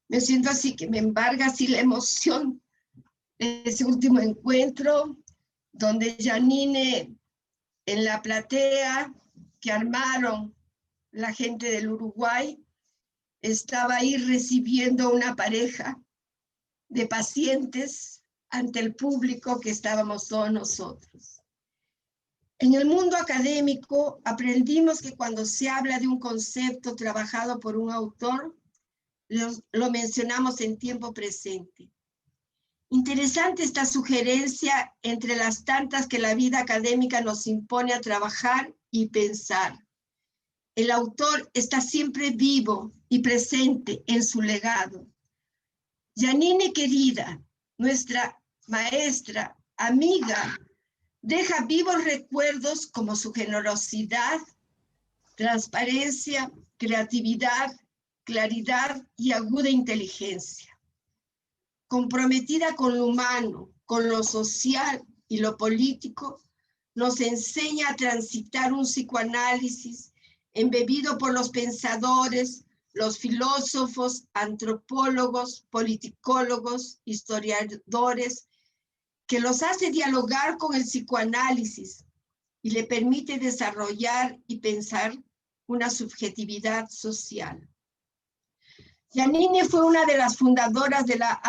Me siento así que me embarga así la emoción de ese último encuentro, donde Janine, en la platea que armaron la gente del Uruguay, estaba ahí recibiendo una pareja de pacientes ante el público que estábamos todos nosotros. En el mundo académico aprendimos que cuando se habla de un concepto trabajado por un autor, lo mencionamos en tiempo presente. Interesante esta sugerencia entre las tantas que la vida académica nos impone a trabajar y pensar. El autor está siempre vivo y presente en su legado. Janine querida, nuestra maestra, amiga, deja vivos recuerdos como su generosidad, transparencia, creatividad, claridad y aguda inteligencia. Comprometida con lo humano, con lo social y lo político, nos enseña a transitar un psicoanálisis embebido por los pensadores, los filósofos, antropólogos, politicólogos, historiadores, que los hace dialogar con el psicoanálisis y le permite desarrollar y pensar una subjetividad social. Janine fue una de las fundadoras de la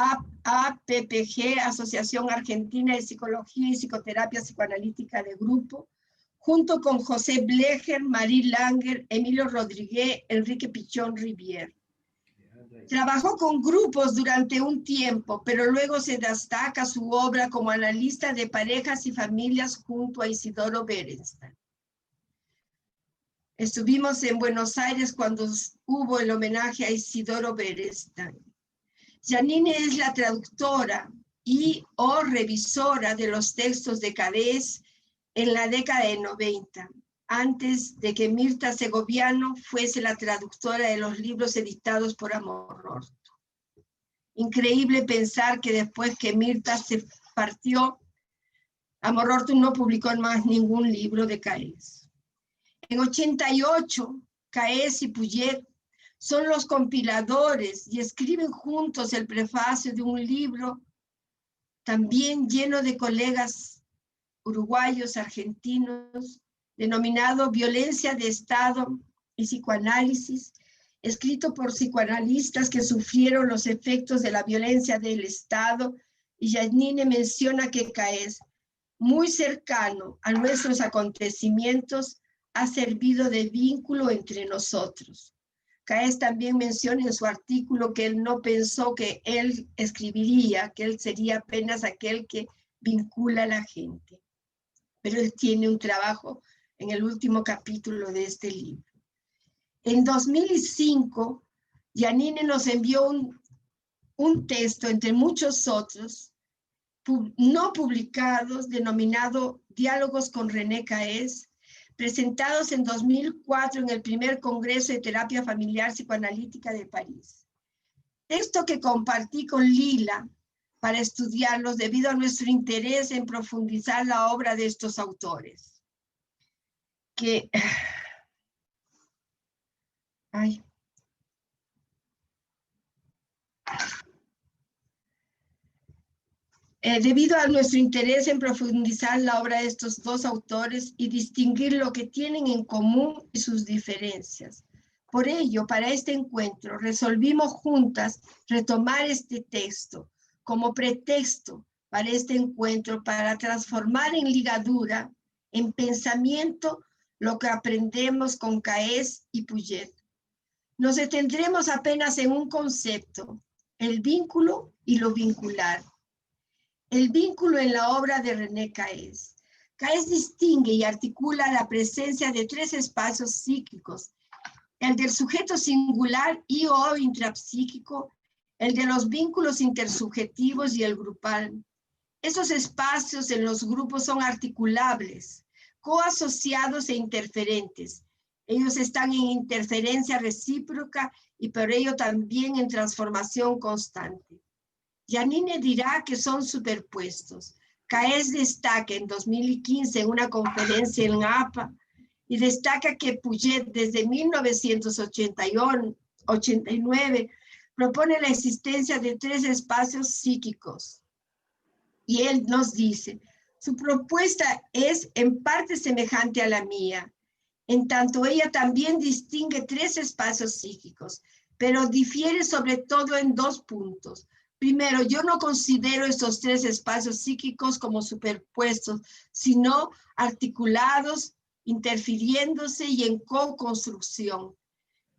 APPG, Asociación Argentina de Psicología y Psicoterapia Psicoanalítica de Grupo, junto con José Blecher, Marie Langer, Emilio Rodríguez, Enrique Pichón Rivière. Trabajó con grupos durante un tiempo, pero luego se destaca su obra como analista de parejas y familias junto a Isidoro Berenstein. Estuvimos en Buenos Aires cuando hubo el homenaje a Isidoro Berenstein. Janine es la traductora y o revisora de los textos de Cadez en la década de 90, antes de que Mirta Segoviano fuese la traductora de los libros editados por Amororto. Increíble pensar que después que Mirta se partió, Amororto no publicó más ningún libro de Cadez. En 88, Caes y Puget son los compiladores y escriben juntos el prefacio de un libro también lleno de colegas uruguayos, argentinos, denominado Violencia de Estado y Psicoanálisis, escrito por psicoanalistas que sufrieron los efectos de la violencia del Estado, y Janine menciona que Caes, muy cercano a nuestros acontecimientos, ha servido de vínculo entre nosotros. Caes también menciona en su artículo que él no pensó que él escribiría, que él sería apenas aquel que vincula a la gente. Pero él tiene un trabajo en el último capítulo de este libro. En 2005, Janine nos envió un texto, entre muchos otros, no publicados, denominado Diálogos con René Caes, presentados en 2004 en el primer Congreso de Terapia Familiar Psicoanalítica de París. Texto que compartí con Lila para estudiarlos debido a nuestro interés en profundizar la obra de estos autores. Debido a nuestro interés en profundizar la obra de estos dos autores y distinguir lo que tienen en común y sus diferencias. Por ello, para este encuentro, resolvimos juntas retomar este texto como pretexto para este encuentro, para transformar en ligadura, en pensamiento, lo que aprendemos con Caes y Puget. Nos detendremos apenas en un concepto, el vínculo y lo vincular. El vínculo en la obra de René Caes. Caes distingue y articula la presencia de tres espacios psíquicos, el del sujeto singular y o intrapsíquico, el de los vínculos intersubjetivos y el grupal. Esos espacios en los grupos son articulables, coasociados e interferentes. Ellos están en interferencia recíproca y por ello también en transformación constante. Janine dirá que son superpuestos. Caes destaca en 2015 en una conferencia en APA y destaca que Puget desde 1989 propone la existencia de 3 espacios psíquicos. Y él nos dice, su propuesta es en parte semejante a la mía, en tanto ella también distingue 3 espacios psíquicos, pero difiere sobre todo en 2 puntos. Primero, yo no considero estos 3 espacios psíquicos como superpuestos, sino articulados, interfiriéndose y en co-construcción,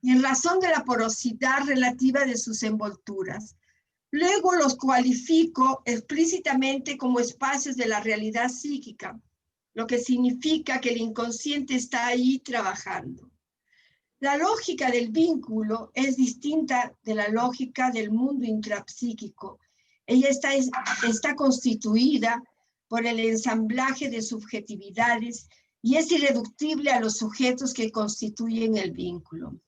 y en razón de la porosidad relativa de sus envolturas. Luego los cualifico explícitamente como espacios de la realidad psíquica, lo que significa que el inconsciente está ahí trabajando. La lógica del vínculo es distinta de la lógica del mundo intrapsíquico. Ella está constituida por el ensamblaje de subjetividades y es irreductible a los sujetos que constituyen el vínculo.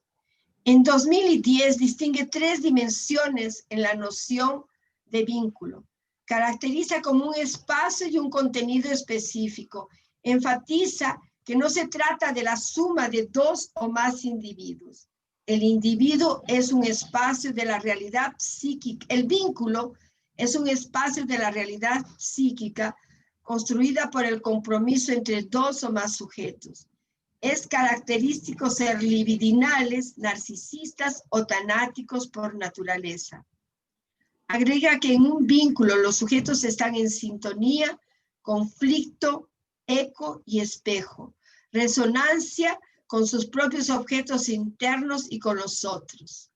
En 2010 distingue 3 dimensiones en la noción de vínculo. Caracteriza como un espacio y un contenido específico. Enfatiza que no se trata de la suma de 2 o más individuos. El individuo es un espacio de la realidad psíquica. El vínculo es un espacio de la realidad psíquica construida por el compromiso entre 2 o más sujetos. Es característico ser libidinales, narcisistas o tanáticos por naturaleza. Agrega que en un vínculo los sujetos están en sintonía, conflicto, eco y espejo, resonancia con sus propios objetos internos y con los otros.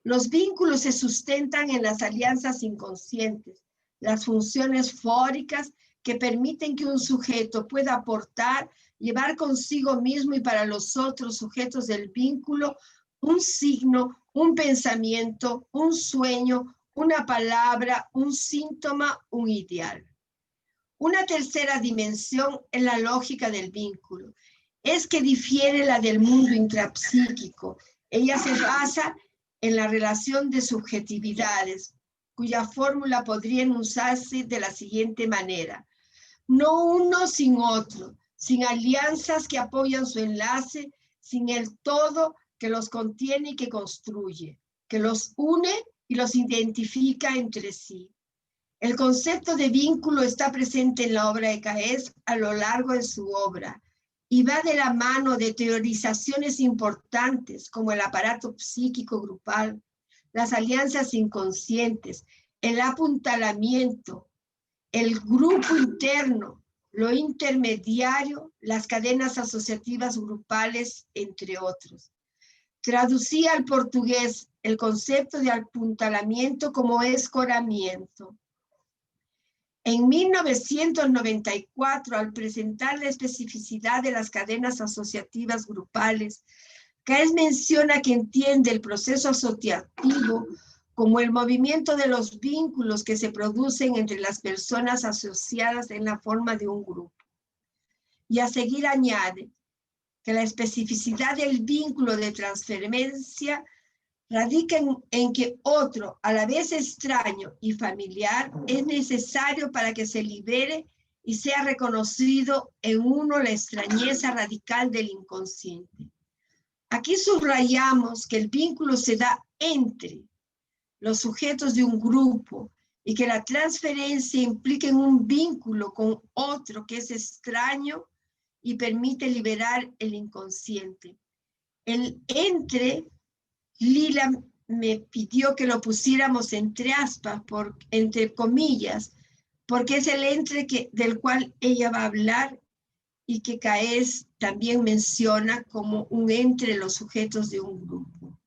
Los vínculos se sustentan en las alianzas inconscientes, las funciones fóricas que permiten que un sujeto pueda aportar, llevar consigo mismo y para los otros sujetos del vínculo un signo, un pensamiento, un sueño, una palabra, un síntoma, un ideal. Una tercera dimensión es la lógica del vínculo. Es que difiere la del mundo intrapsíquico. Ella se basa en la relación de subjetividades, cuya fórmula podría usarse de la siguiente manera. No uno sin otro, sin alianzas que apoyan su enlace, sin el todo que los contiene y que construye, que los une y los identifica entre sí. El concepto de vínculo está presente en la obra de Caes a lo largo de su obra y va de la mano de teorizaciones importantes como el aparato psíquico grupal, las alianzas inconscientes, el apuntalamiento, el grupo interno, lo intermediario, las cadenas asociativas grupales, entre otros. Traducía al portugués el concepto de apuntalamiento como escoramiento. En 1994, al presentar la especificidad de las cadenas asociativas grupales, Caes menciona que entiende el proceso asociativo como el movimiento de los vínculos que se producen entre las personas asociadas en la forma de un grupo. Y a seguir añade que la especificidad del vínculo de transferencia radica en que otro, a la vez extraño y familiar, es necesario para que se libere y sea reconocido en uno la extrañeza radical del inconsciente. Aquí subrayamos que el vínculo se da entre los sujetos de un grupo y que la transferencia implica un vínculo con otro que es extraño y permite liberar el inconsciente. El entre, Lila me pidió que lo pusiéramos entre aspas, entre comillas, porque es el entre del cual ella va a hablar y que Caes también menciona como un entre los sujetos de un grupo.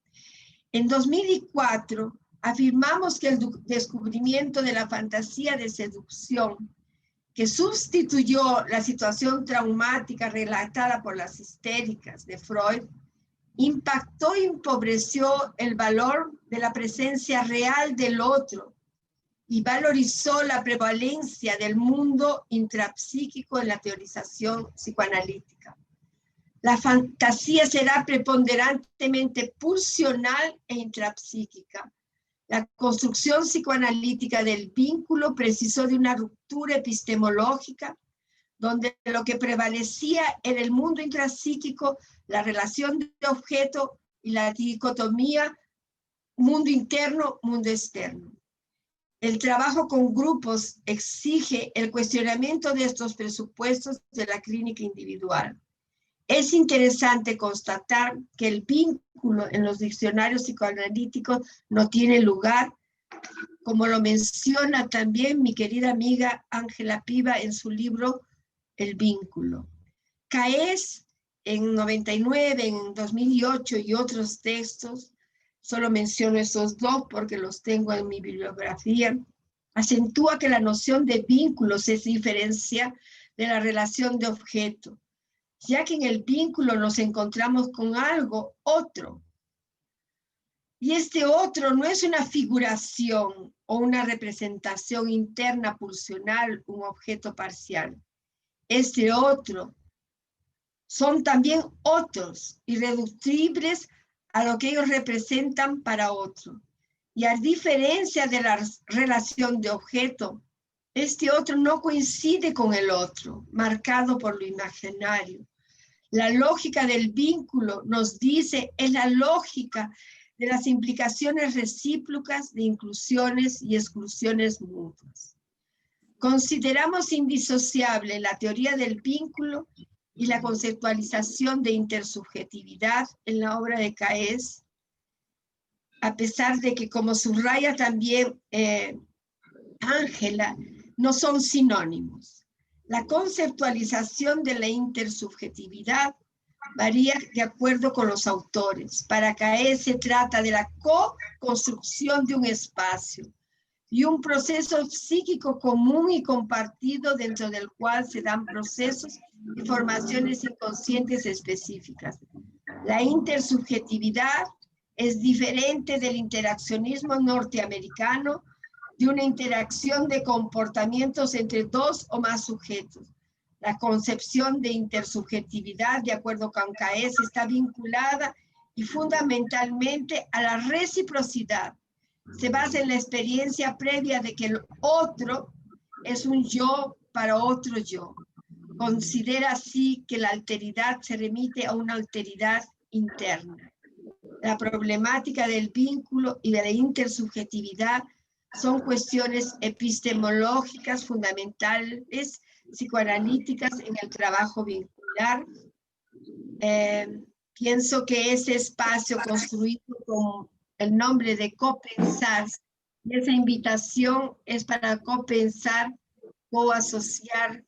En 2004, afirmamos que el descubrimiento de la fantasía de seducción, que sustituyó la situación traumática relatada por las histéricas de Freud, impactó y empobreció el valor de la presencia real del otro y valorizó la prevalencia del mundo intrapsíquico en la teorización psicoanalítica. La fantasía será preponderantemente pulsional e intrapsíquica. La construcción psicoanalítica del vínculo precisó de una ruptura epistemológica donde lo que prevalecía era el mundo intrapsíquico, la relación de objeto y la dicotomía mundo interno, mundo externo. El trabajo con grupos exige el cuestionamiento de estos presupuestos de la clínica individual. Es interesante constatar que el vínculo en los diccionarios psicoanalíticos no tiene lugar, como lo menciona también mi querida amiga Ángela Piva en su libro El vínculo. Caes en 99, en 2008 y otros textos, solo menciono esos dos porque los tengo en mi bibliografía, acentúa que la noción de vínculo se diferencia de la relación de objeto, ya que en el vínculo nos encontramos con algo, otro. Y este otro no es una figuración o una representación interna pulsional, un objeto parcial. Este otro son también otros, irreductibles a lo que ellos representan para otro. Y a diferencia de la relación de objeto, este otro no coincide con el otro, marcado por lo imaginario. La lógica del vínculo nos dice, es la lógica de las implicaciones recíprocas de inclusiones y exclusiones mutuas. Consideramos indisociable la teoría del vínculo y la conceptualización de intersubjetividad en la obra de Caes, a pesar de que, como subraya también Ángela, no son sinónimos. La conceptualización de la intersubjetividad varía de acuerdo con los autores. Para Caes se trata de la co-construcción de un espacio y un proceso psíquico común y compartido dentro del cual se dan procesos y formaciones inconscientes específicas. La intersubjetividad es diferente del interaccionismo norteamericano, de una interacción de comportamientos entre dos o más sujetos. La concepción de intersubjetividad, de acuerdo con Caes, está vinculada y fundamentalmente a la reciprocidad. Se basa en la experiencia previa de que el otro es un yo para otro yo. Considera así que la alteridad se remite a una alteridad interna. La problemática del vínculo y de la intersubjetividad son cuestiones epistemológicas fundamentales, psicoanalíticas en el trabajo vincular. Pienso que ese espacio construido con el nombre de copensar, y esa invitación es para copensar, coasociar,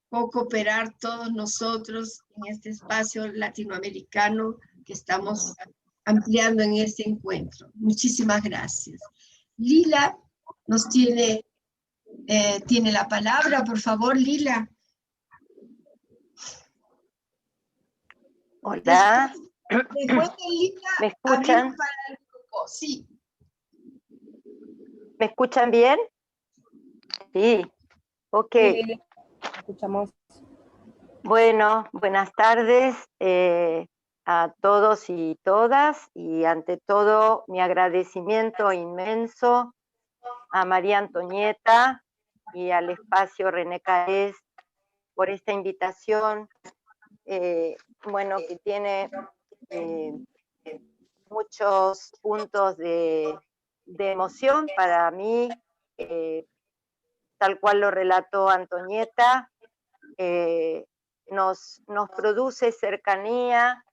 cooperar todos nosotros en este espacio latinoamericano que estamos ampliando en este encuentro. Muchísimas gracias. Lila nos tiene la palabra, por favor, Lila. Hola. Después de Lila, ¿Me escuchan? para el grupo. Sí. ¿Me escuchan bien? Sí. Ok. Sí, escuchamos. Bueno, buenas tardes a todos y todas, y ante todo mi agradecimiento inmenso a María Antonieta y al espacio René Caes por esta invitación, bueno, que tiene muchos puntos de emoción para mí, tal cual lo relató Antonieta. Nos produce cercanía,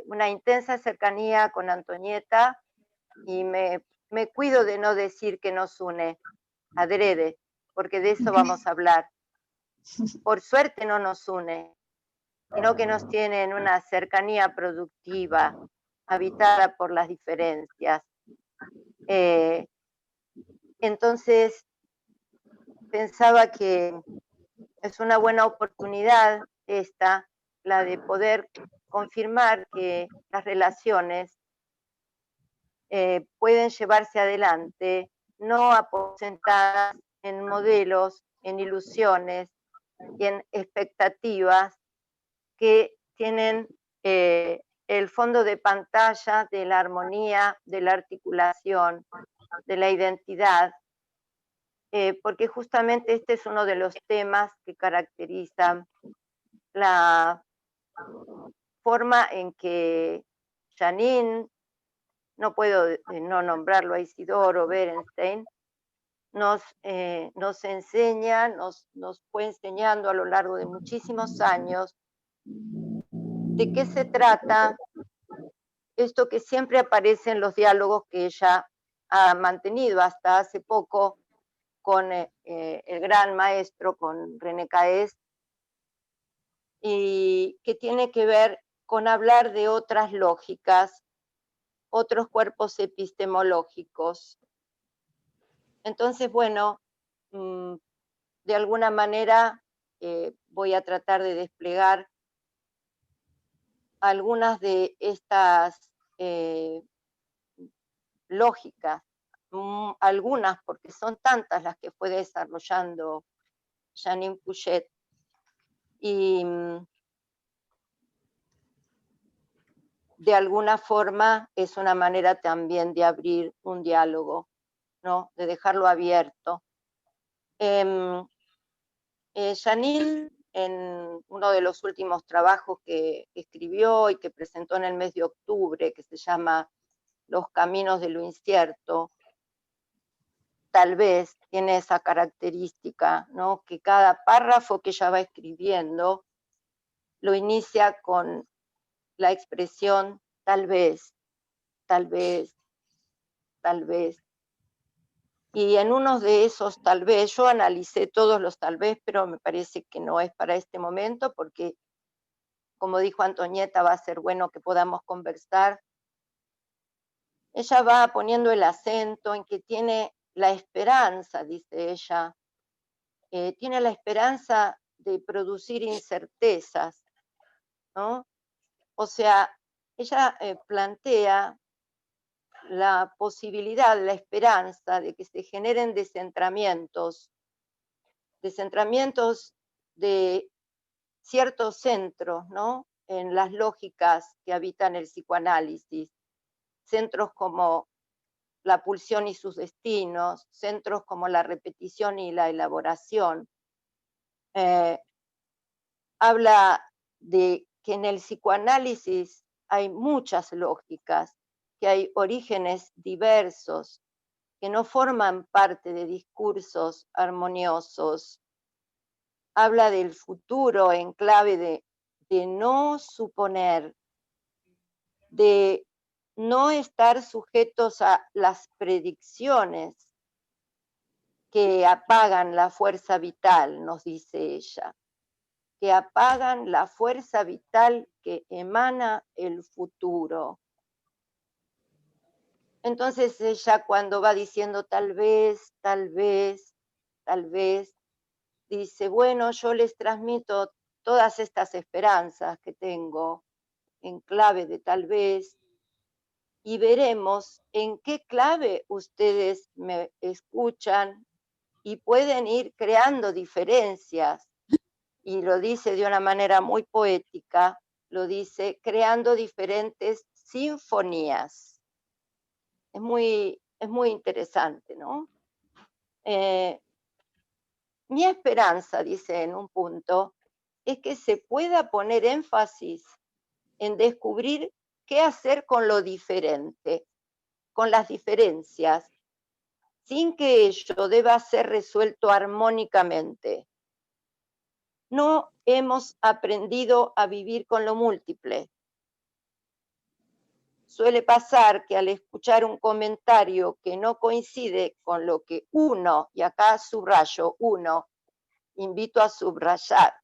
una intensa cercanía con Antonieta, y me cuido de no decir que nos une, adrede, porque de eso vamos a hablar. Por suerte no nos une, sino que nos tiene en una cercanía productiva, habitada por las diferencias. Entonces, pensaba que es una buena oportunidad esta, la de poder confirmar que las relaciones pueden llevarse adelante, no aposentadas en modelos, en ilusiones y en expectativas que tienen el fondo de pantalla de la armonía, de la articulación, de la identidad, porque justamente este es uno de los temas que caracterizan la forma en que Janine no puedo no nombrarlo a Isidoro Berenstein, nos enseña, nos fue enseñando a lo largo de muchísimos años de qué se trata esto que siempre aparece en los diálogos que ella ha mantenido hasta hace poco con el gran maestro, con René Caes, y que tiene que ver con hablar de otras lógicas, otros cuerpos epistemológicos. Entonces, bueno, de alguna manera voy a tratar de desplegar algunas de estas lógicas, algunas porque son tantas las que fue desarrollando Janine Pouchet, y de alguna forma es una manera también de abrir un diálogo, ¿no? De dejarlo abierto. Janine, en uno de los últimos trabajos que escribió y que presentó en el mes de octubre, que se llama Los caminos de lo incierto, tal vez tiene esa característica, ¿no? Que cada párrafo que ella va escribiendo lo inicia con la expresión tal vez, tal vez, tal vez. Y en uno de esos tal vez, yo analicé todos los tal vez, pero me parece que no es para este momento, porque, como dijo Antonieta, va a ser bueno que podamos conversar. Ella va poniendo el acento en que tiene la esperanza, dice ella, tiene la esperanza de producir incertezas, ¿no? O sea, ella plantea la posibilidad, la esperanza de que se generen descentramientos de ciertos centros, ¿no? En las lógicas que habitan el psicoanálisis, centros como la pulsión y sus destinos, centros como la repetición y la elaboración. Habla de que en el psicoanálisis hay muchas lógicas, que hay orígenes diversos, que no forman parte de discursos armoniosos. Habla del futuro en clave de no suponer, de no estar sujetos a las predicciones que apagan la fuerza vital, nos dice ella, que apagan la fuerza vital que emana el futuro. Entonces ella, cuando va diciendo tal vez, tal vez, tal vez, dice, bueno, yo les transmito todas estas esperanzas que tengo en clave de tal vez, y veremos en qué clave ustedes me escuchan y pueden ir creando diferencias. Y lo dice de una manera muy poética, lo dice creando diferentes sinfonías. Es muy interesante, ¿no? Mi esperanza, dice en un punto, es que se pueda poner énfasis en descubrir qué hacer con lo diferente, con las diferencias, sin que ello deba ser resuelto armónicamente. No hemos aprendido a vivir con lo múltiple. Suele pasar que al escuchar un comentario que no coincide con lo que uno, y acá subrayo uno, invito a subrayar,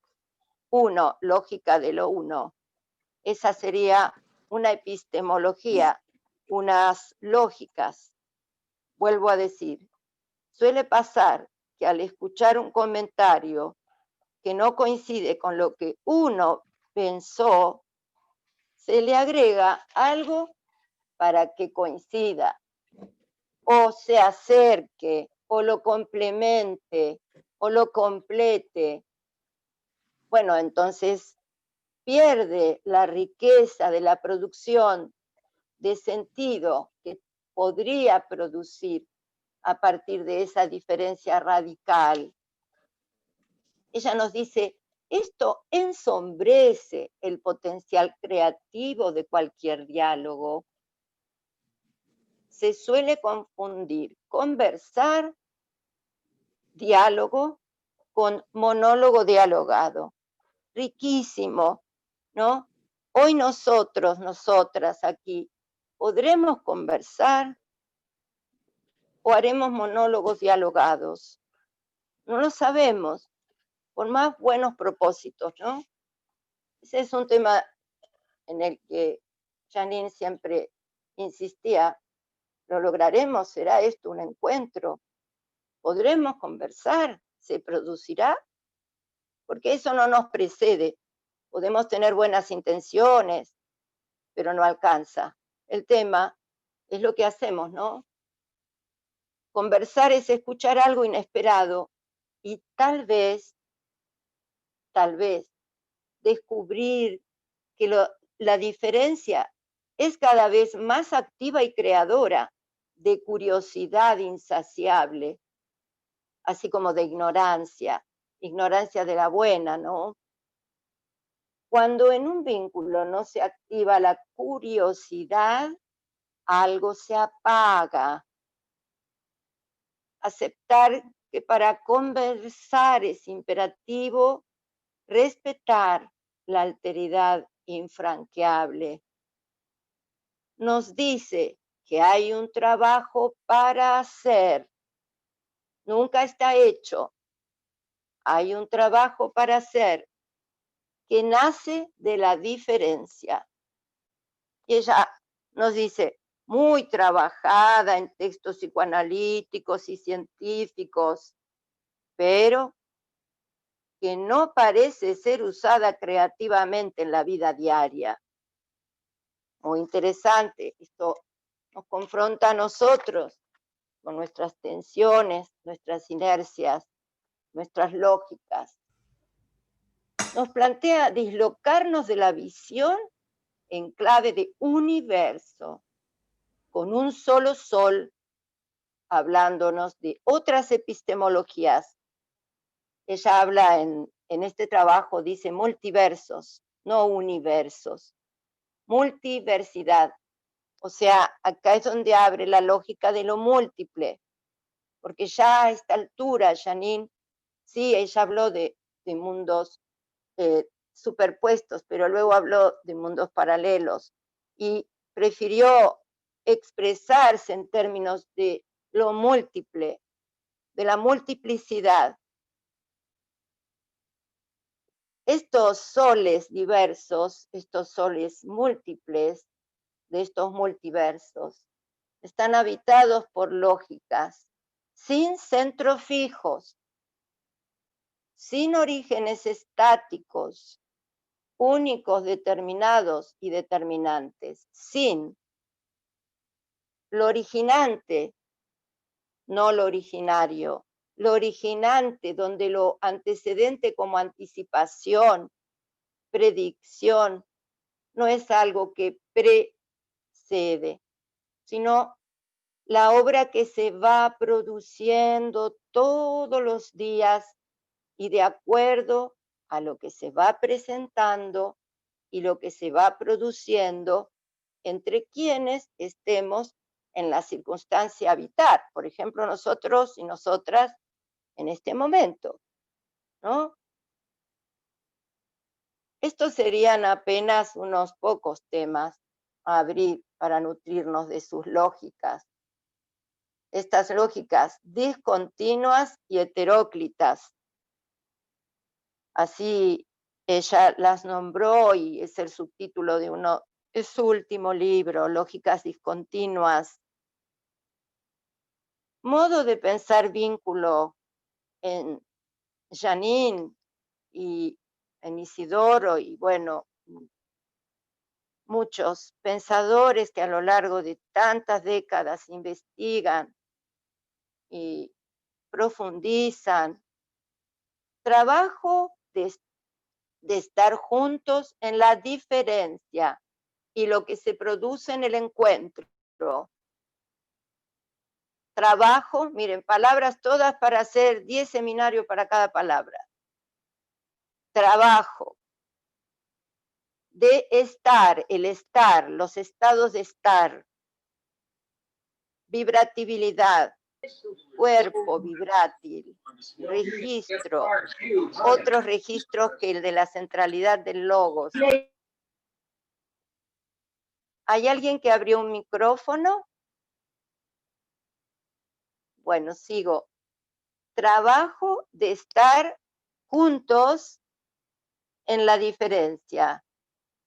uno, lógica de lo uno, esa sería una epistemología, unas lógicas. Vuelvo a decir, suele pasar que al escuchar un comentario que no coincide con lo que uno pensó, se le agrega algo para que coincida, o se acerque, o lo complemente, o lo complete. Bueno, entonces pierde la riqueza de la producción de sentido que podría producir a partir de esa diferencia radical. Ella nos dice, esto ensombrece el potencial creativo de cualquier diálogo. se suele confundir conversar, diálogo, con monólogo dialogado. Riquísimo, ¿no? Hoy nosotros, nosotras aquí, ¿podremos conversar o haremos monólogos dialogados? No lo sabemos, por más buenos propósitos, ¿no? Ese es un tema en el que Janine siempre insistía. ¿Lo lograremos? ¿Será esto un encuentro? ¿Podremos conversar? ¿Se producirá? Porque eso no nos precede. Podemos tener buenas intenciones, pero no alcanza. El tema es lo que hacemos, ¿no? Conversar es escuchar algo inesperado y tal vez, descubrir que la diferencia es cada vez más activa y creadora de curiosidad insaciable, así como de ignorancia de la buena, ¿no? Cuando en un vínculo no se activa la curiosidad, algo se apaga. Aceptar que para conversar es imperativo respetar la alteridad infranqueable. Nos dice que hay un trabajo para hacer. Nunca está hecho. Hay un trabajo para hacer que nace de la diferencia. Y ella nos dice, muy trabajada en textos psicoanalíticos y científicos, pero que no parece ser usada creativamente en la vida diaria. Muy interesante, esto nos confronta a nosotros con nuestras tensiones, nuestras inercias, nuestras lógicas. Nos plantea dislocarnos de la visión en clave de universo, con un solo sol, hablándonos de otras epistemologías. Ella habla en este trabajo, dice multiversos, no universos, multiversidad. O sea, acá es donde abre la lógica de lo múltiple, porque ya a esta altura, Janine, sí, ella habló de mundos superpuestos, pero luego habló de mundos paralelos y prefirió expresarse en términos de lo múltiple, de la multiplicidad. Estos soles diversos, estos soles múltiples de estos multiversos, están habitados por lógicas sin centros fijos, sin orígenes estáticos, únicos, determinados y determinantes, sin lo originante, no lo originario, lo originante donde lo antecedente como anticipación, predicción, no es algo que precede, sino la obra que se va produciendo todos los días y de acuerdo a lo que se va presentando y lo que se va produciendo entre quienes estemos en la circunstancia habitar. Por ejemplo, nosotros y nosotras en este momento, ¿no? Estos serían apenas unos pocos temas a abrir para nutrirnos de sus lógicas. Estas lógicas discontinuas y heteróclitas. Así ella las nombró y es el subtítulo de su último libro, Lógicas discontinuas. Modo de pensar vínculo en Janine y en Isidoro y bueno, muchos pensadores que a lo largo de tantas décadas investigan y profundizan. Trabajo de estar juntos en la diferencia y lo que se produce en el encuentro. Trabajo, miren, palabras todas para hacer 10 seminarios para cada palabra. Trabajo de estar, el estar, los estados de estar. vibratibilidad, cuerpo vibrátil, registro, otros registros que el de la centralidad del logos. ¿Hay alguien que abrió un micrófono? Bueno, sigo. Trabajo de estar juntos en la diferencia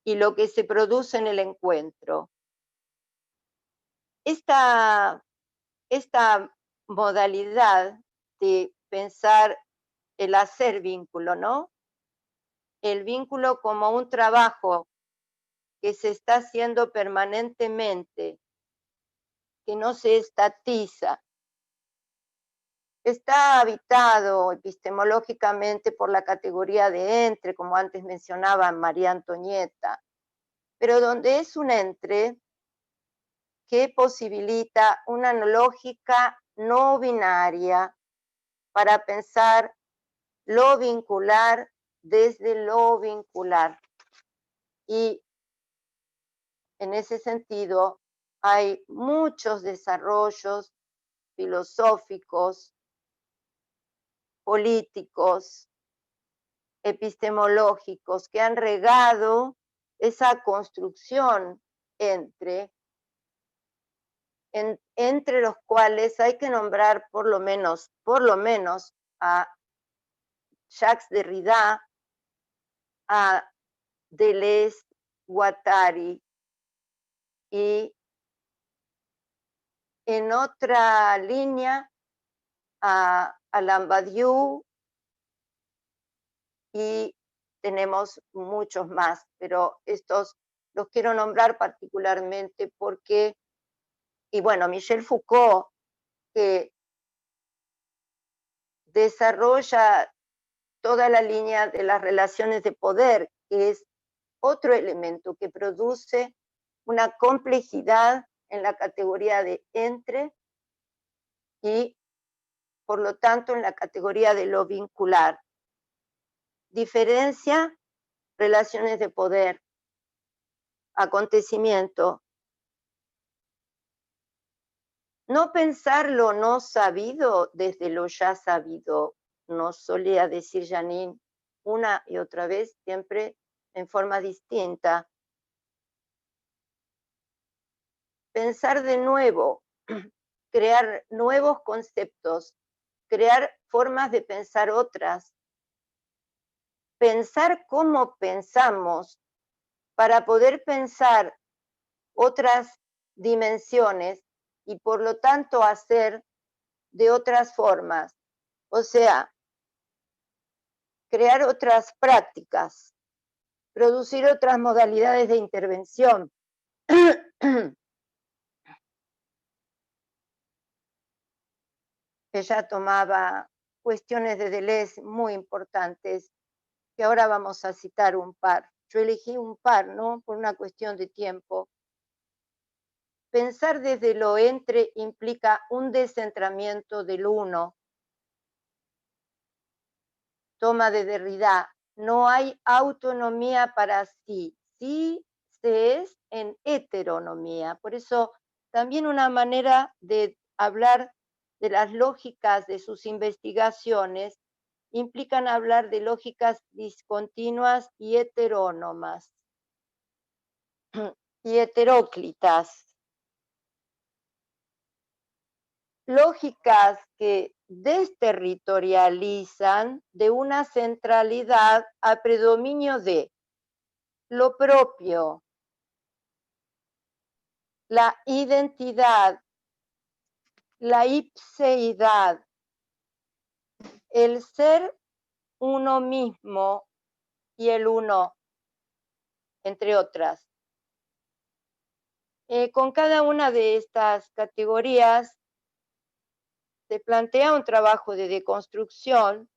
y lo que se produce en el encuentro. Esta modalidad de pensar el hacer vínculo, ¿no? El vínculo como un trabajo que se está haciendo permanentemente, que no se estatiza. Está habitado epistemológicamente por la categoría de entre, como antes mencionaba María Antonieta, pero donde es un entre que posibilita una lógica no binaria para pensar lo vincular desde lo vincular. Y en ese sentido hay muchos desarrollos filosóficos, políticos, epistemológicos que han regado esa construcción entre los cuales hay que nombrar por lo menos a Jacques Derrida, a Deleuze, Guattari, y en otra línea a Alain Badiou, y tenemos muchos más, pero estos los quiero nombrar particularmente porque, y bueno, Michel Foucault, que desarrolla toda la línea de las relaciones de poder, que es otro elemento que produce una complejidad en la categoría de entre y, por lo tanto, en la categoría de lo vincular. Diferencia, relaciones de poder, acontecimiento. No pensar lo no sabido desde lo ya sabido, nos solía decir Janine una y otra vez, siempre en forma distinta. Pensar de nuevo, crear nuevos conceptos, crear formas de pensar otras, pensar cómo pensamos para poder pensar otras dimensiones y por lo tanto hacer de otras formas. O sea, crear otras prácticas, producir otras modalidades de intervención. Ella tomaba cuestiones de Deleuze muy importantes, que ahora vamos a citar un par. Yo elegí un par, ¿no? Por una cuestión de tiempo. Pensar desde lo entre implica un descentramiento del uno. Toma de Derrida, no hay autonomía para sí, sí se es en heteronomía. Por eso también una manera de hablar de las lógicas de sus investigaciones implican hablar de lógicas discontinuas y heterónomas y heteróclitas. Lógicas que desterritorializan de una centralidad a predominio de lo propio, la identidad, la ipseidad, el ser uno mismo y el uno, entre otras. Con cada una de estas categorías se plantea un trabajo de deconstrucción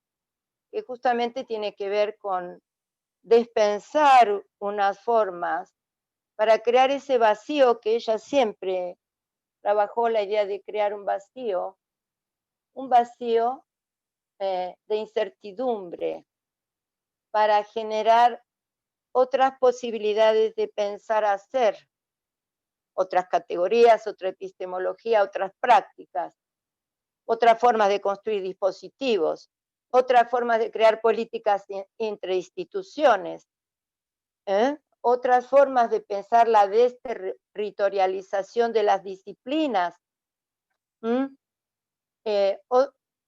que justamente tiene que ver con despensar unas formas para crear ese vacío que ella siempre trabajó, la idea de crear un vacío de incertidumbre, para generar otras posibilidades de pensar hacer, otras categorías, otra epistemología, otras prácticas, otras formas de construir dispositivos, otras formas de crear políticas entre instituciones, otras formas de pensar la desterritorialización de las disciplinas,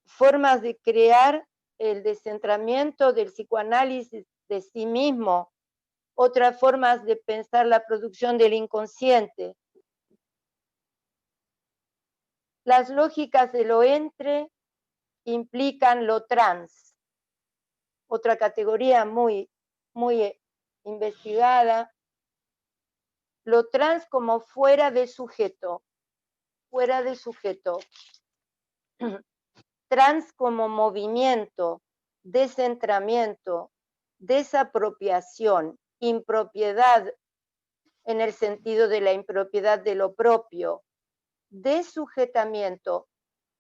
formas de crear el descentramiento del psicoanálisis de sí mismo, otras formas de pensar la producción del inconsciente. Las lógicas de lo entre implican lo trans, otra categoría muy investigada, lo trans como fuera de sujeto, trans como movimiento, descentramiento, desapropiación, impropiedad en el sentido de la impropiedad de lo propio, desujetamiento,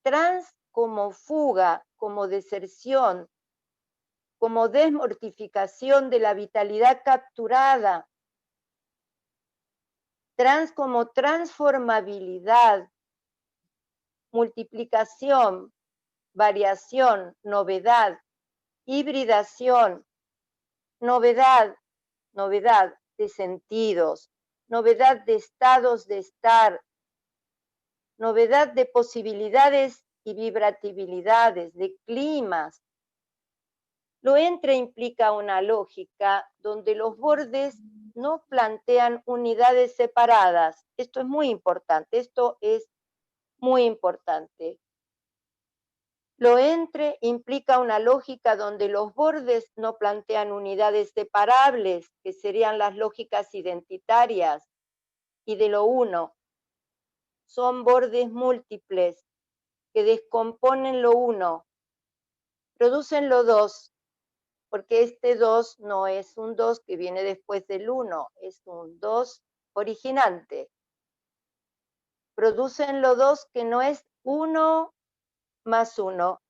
trans como fuga, como deserción, como desmortificación de la vitalidad capturada, trans como transformabilidad, multiplicación, variación, novedad, hibridación, novedad de sentidos, novedad de estados de estar, novedad de posibilidades y vibratibilidades, de climas. Lo entre implica una lógica donde los bordes no plantean unidades separadas. Esto es muy importante, Lo entre implica una lógica donde los bordes no plantean unidades separables, que serían las lógicas identitarias y de lo uno. Son bordes múltiples que descomponen lo uno, producen lo dos, porque este 2 no es un 2 que viene después del 1, es un 2 originante. Producen lo 2 que no es 1 más 1.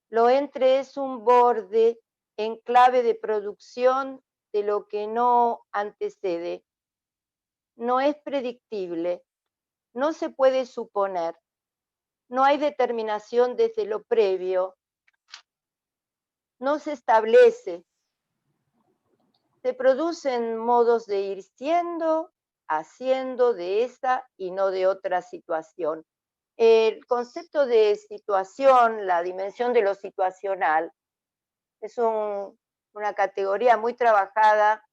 Lo entre es un borde en clave de producción de lo que no antecede. No es predictible, no se puede suponer, no hay determinación desde lo previo, no se establece. Se producen modos de ir siendo, haciendo de esa y no de otra situación. El concepto de situación, la dimensión de lo situacional, es una categoría muy trabajada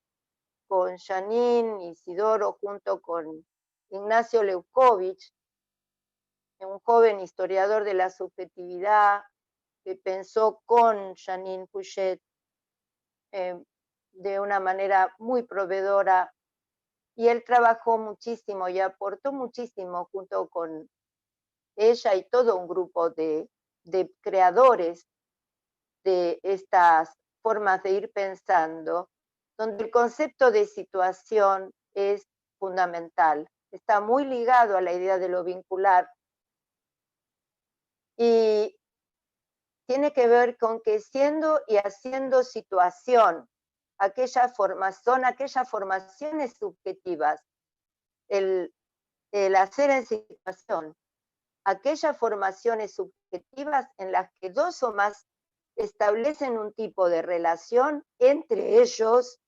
con Janine Isidoro junto con Ignacio Leukovich, un joven historiador de la subjetividad que pensó con Janine Pouchet de una manera muy proveedora, y él trabajó muchísimo y aportó muchísimo junto con ella y todo un grupo de creadores de estas formas de ir pensando, donde el concepto de situación es fundamental, está muy ligado a la idea de lo vincular y tiene que ver con que siendo y haciendo situación, son aquellas formaciones subjetivas, el hacer en situación, aquellas formaciones subjetivas en las que dos o más establecen un tipo de relación entre ellos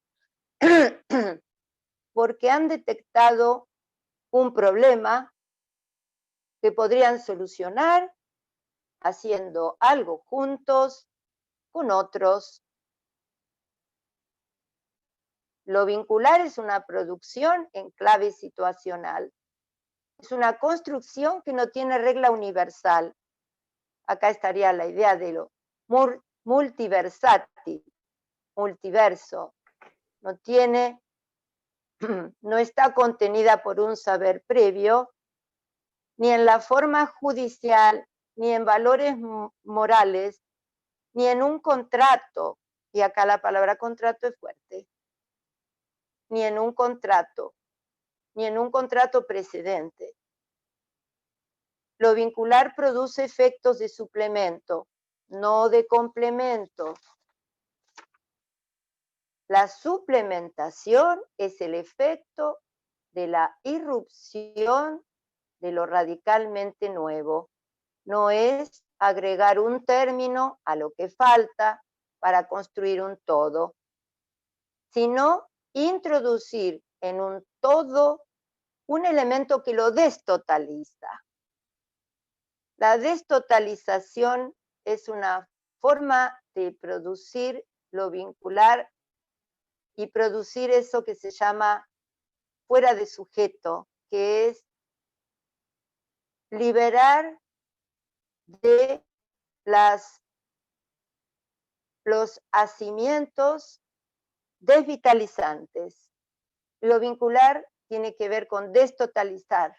porque han detectado un problema que podrían solucionar haciendo algo juntos con otros. Lo vincular es una producción en clave situacional. Es una construcción que no tiene regla universal. Acá estaría la idea de lo multiversati, multiverso. No está contenida por un saber previo, ni en la forma judicial, ni en valores morales, ni en un contrato, y acá la palabra contrato es fuerte, ni en un contrato precedente. Lo vincular produce efectos de suplemento, no de complemento. La suplementación es el efecto de la irrupción de lo radicalmente nuevo. No es agregar un término a lo que falta para construir un todo, sino introducir en un todo un elemento que lo destotaliza. La destotalización es una forma de producir lo vincular y producir eso que se llama fuera de sujeto, que es liberar de los hacimientos desvitalizantes. Lo vincular tiene que ver con destotalizar.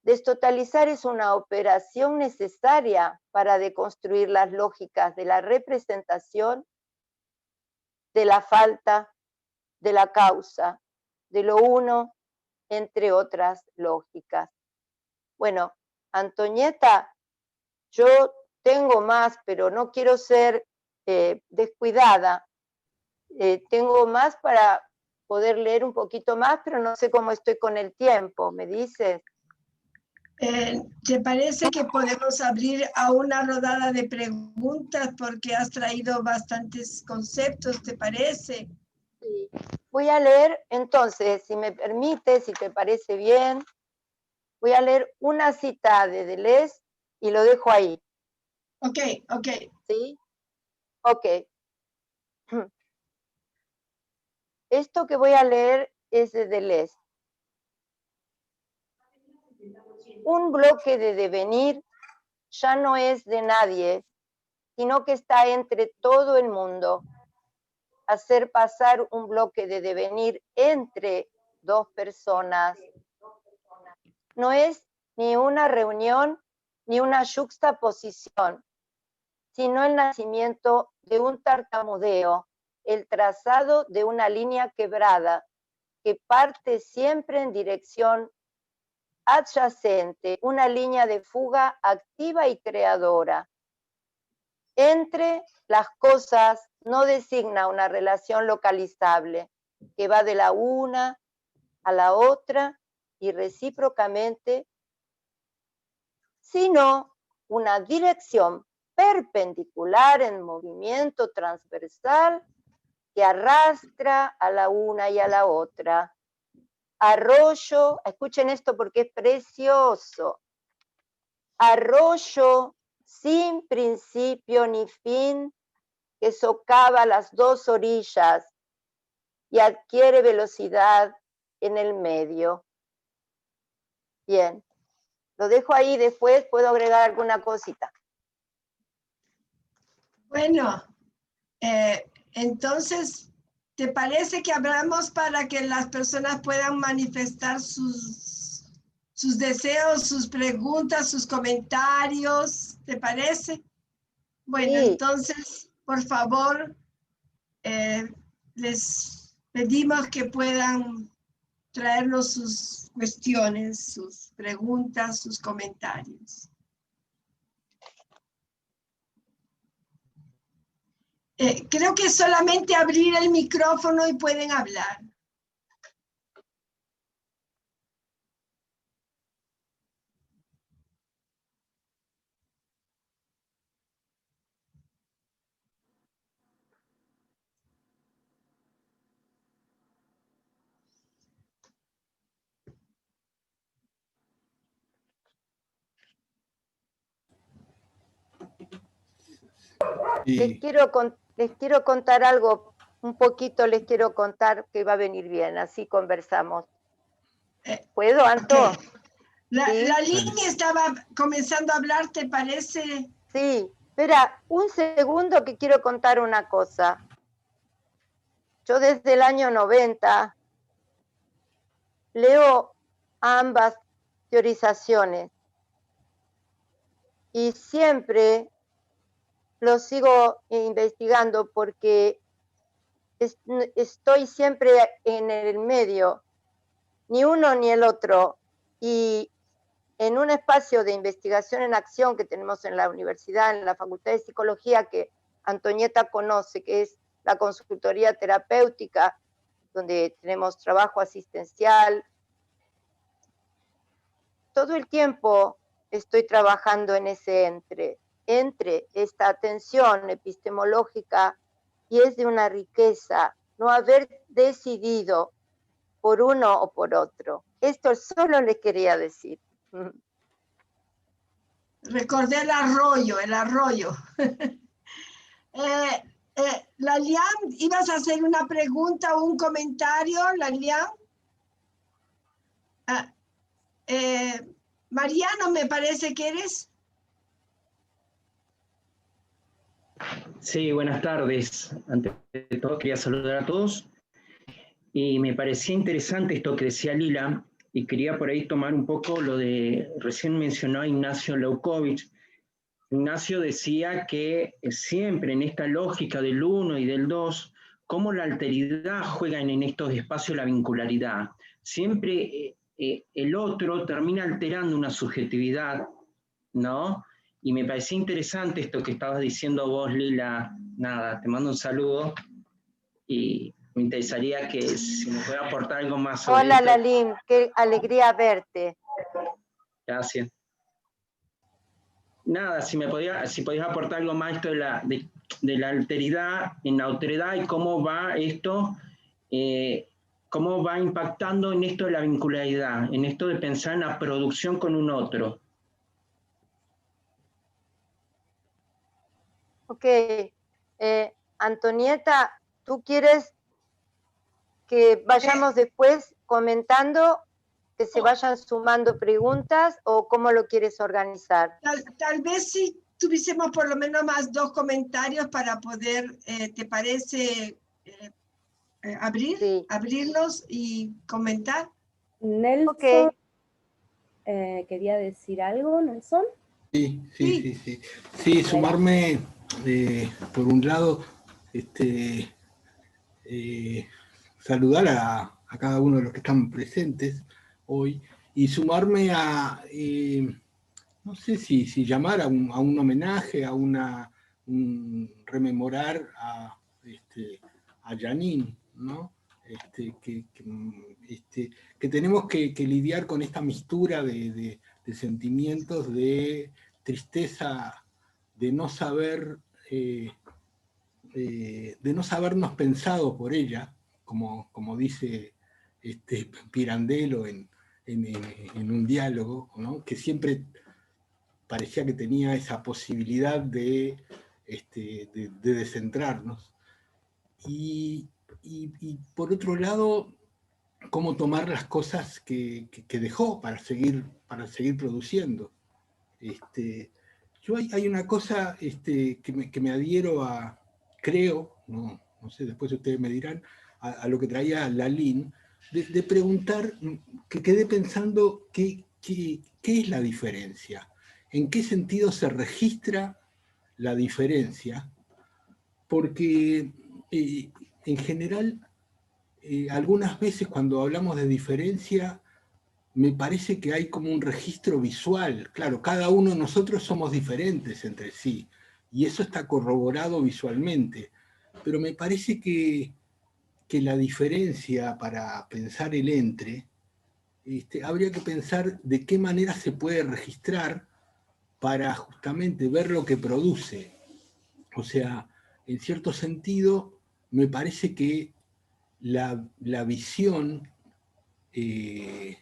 Destotalizar es una operación necesaria para deconstruir las lógicas de la representación, de la falta, de la causa, de lo uno, entre otras lógicas. Bueno, Antonieta, yo tengo más, pero no quiero ser descuidada. Tengo más para poder leer un poquito más, pero no sé cómo estoy con el tiempo, ¿me dices? ¿Te parece que podemos abrir a una rodada de preguntas porque has traído bastantes conceptos, te parece? Sí. Voy a leer, entonces, si me permite, si te parece bien, voy a leer una cita de Deleuze y lo dejo ahí. Ok. ¿Sí? Ok. Esto que voy a leer es de Deleuze. Un bloque de devenir ya no es de nadie, sino que está entre todo el mundo. Hacer pasar un bloque de devenir entre dos personas no es ni una reunión ni una yuxtaposición, sino el nacimiento de un tartamudeo, el trazado de una línea quebrada que parte siempre en dirección adyacente, una línea de fuga activa y creadora. Entre las cosas no designa una relación localizable que va de la una a la otra y recíprocamente, sino una dirección perpendicular en movimiento transversal que arrastra a la una y a la otra. Arroyo, escuchen esto porque es precioso. Arroyo sin principio ni fin que socava las dos orillas y adquiere velocidad en el medio. Bien, lo dejo ahí, después puedo agregar alguna cosita. Bueno, entonces, ¿te parece que hablamos para que las personas puedan manifestar sus deseos, sus preguntas, sus comentarios? ¿Te parece? Bueno, Sí. Entonces, por favor, les pedimos que puedan traernos sus cuestiones, sus preguntas, sus comentarios. Creo que solamente abrir el micrófono y pueden hablar. Les quiero contar algo, un poquito les quiero contar que va a venir bien, así conversamos. ¿Puedo, Anto? Okay. La línea estaba comenzando a hablar, ¿te parece? Sí, espera, un segundo que quiero contar una cosa. Yo desde el año 90 leo ambas teorizaciones y siempre lo sigo investigando porque estoy siempre en el medio, ni uno ni el otro. Y en un espacio de investigación en acción que tenemos en la universidad, en la Facultad de Psicología, que Antonieta conoce, que es la consultoría terapéutica, donde tenemos trabajo asistencial. Todo el tiempo estoy trabajando en ese entre esta atención epistemológica, y es de una riqueza no haber decidido por uno o por otro. Esto solo le quería decir. Recordé el arroyo, el arroyo. Lalian, ¿ibas a hacer una pregunta o un comentario, Lalian? Mariano, me parece que eres. Sí, buenas tardes. Ante todo quería saludar a todos. Y me parecía interesante esto que decía Lila, y quería por ahí tomar un poco lo de, recién mencionó a Ignacio Leukovich. Ignacio decía que siempre en esta lógica del uno y del dos, cómo la alteridad juega en estos espacios la vincularidad. Siempre el otro termina alterando una subjetividad, ¿no? Y me parecía interesante esto que estabas diciendo vos, Lila. Nada, te mando un saludo y me interesaría que si me puede aportar algo más sobre Hola, esto. Lalín, qué alegría verte. Gracias. Nada, si podías aportar algo más esto de la alteridad, en la autoridad, y cómo va esto, cómo va impactando en esto de la vincularidad, en esto de pensar en la producción con un otro. Ok. Antonieta, ¿tú quieres que vayamos después comentando, que se vayan sumando preguntas, o cómo lo quieres organizar? Tal vez si tuviésemos por lo menos más 2 comentarios para poder, ¿te parece Sí. abrirlos y comentar? Nelson, Ok. ¿Quería decir algo, Nelson? Sí, sumarme, por un lado, saludar a cada uno de los que están presentes hoy, y sumarme a, no sé si llamar a un homenaje, a rememorar a Janine, ¿no? Que tenemos que lidiar con esta mistura de sentimientos, de tristeza, de no saber, de no sabernos pensado por ella, como dice Pirandello en un diálogo, ¿no? Que siempre parecía que tenía esa posibilidad de descentrarnos. Y por otro lado, cómo tomar las cosas que dejó para seguir produciendo. Yo hay una cosa que me adhiero a, creo, no sé, después ustedes me dirán, a lo que traía Lalín, de preguntar, que quedé pensando qué es la diferencia, en qué sentido se registra la diferencia, porque en general, algunas veces cuando hablamos de diferencia, me parece que hay como un registro visual. Claro, cada uno de nosotros somos diferentes entre sí, y eso está corroborado visualmente. Pero me parece que la diferencia, para pensar el entre, habría que pensar de qué manera se puede registrar para justamente ver lo que produce. O sea, en cierto sentido, me parece que la visión de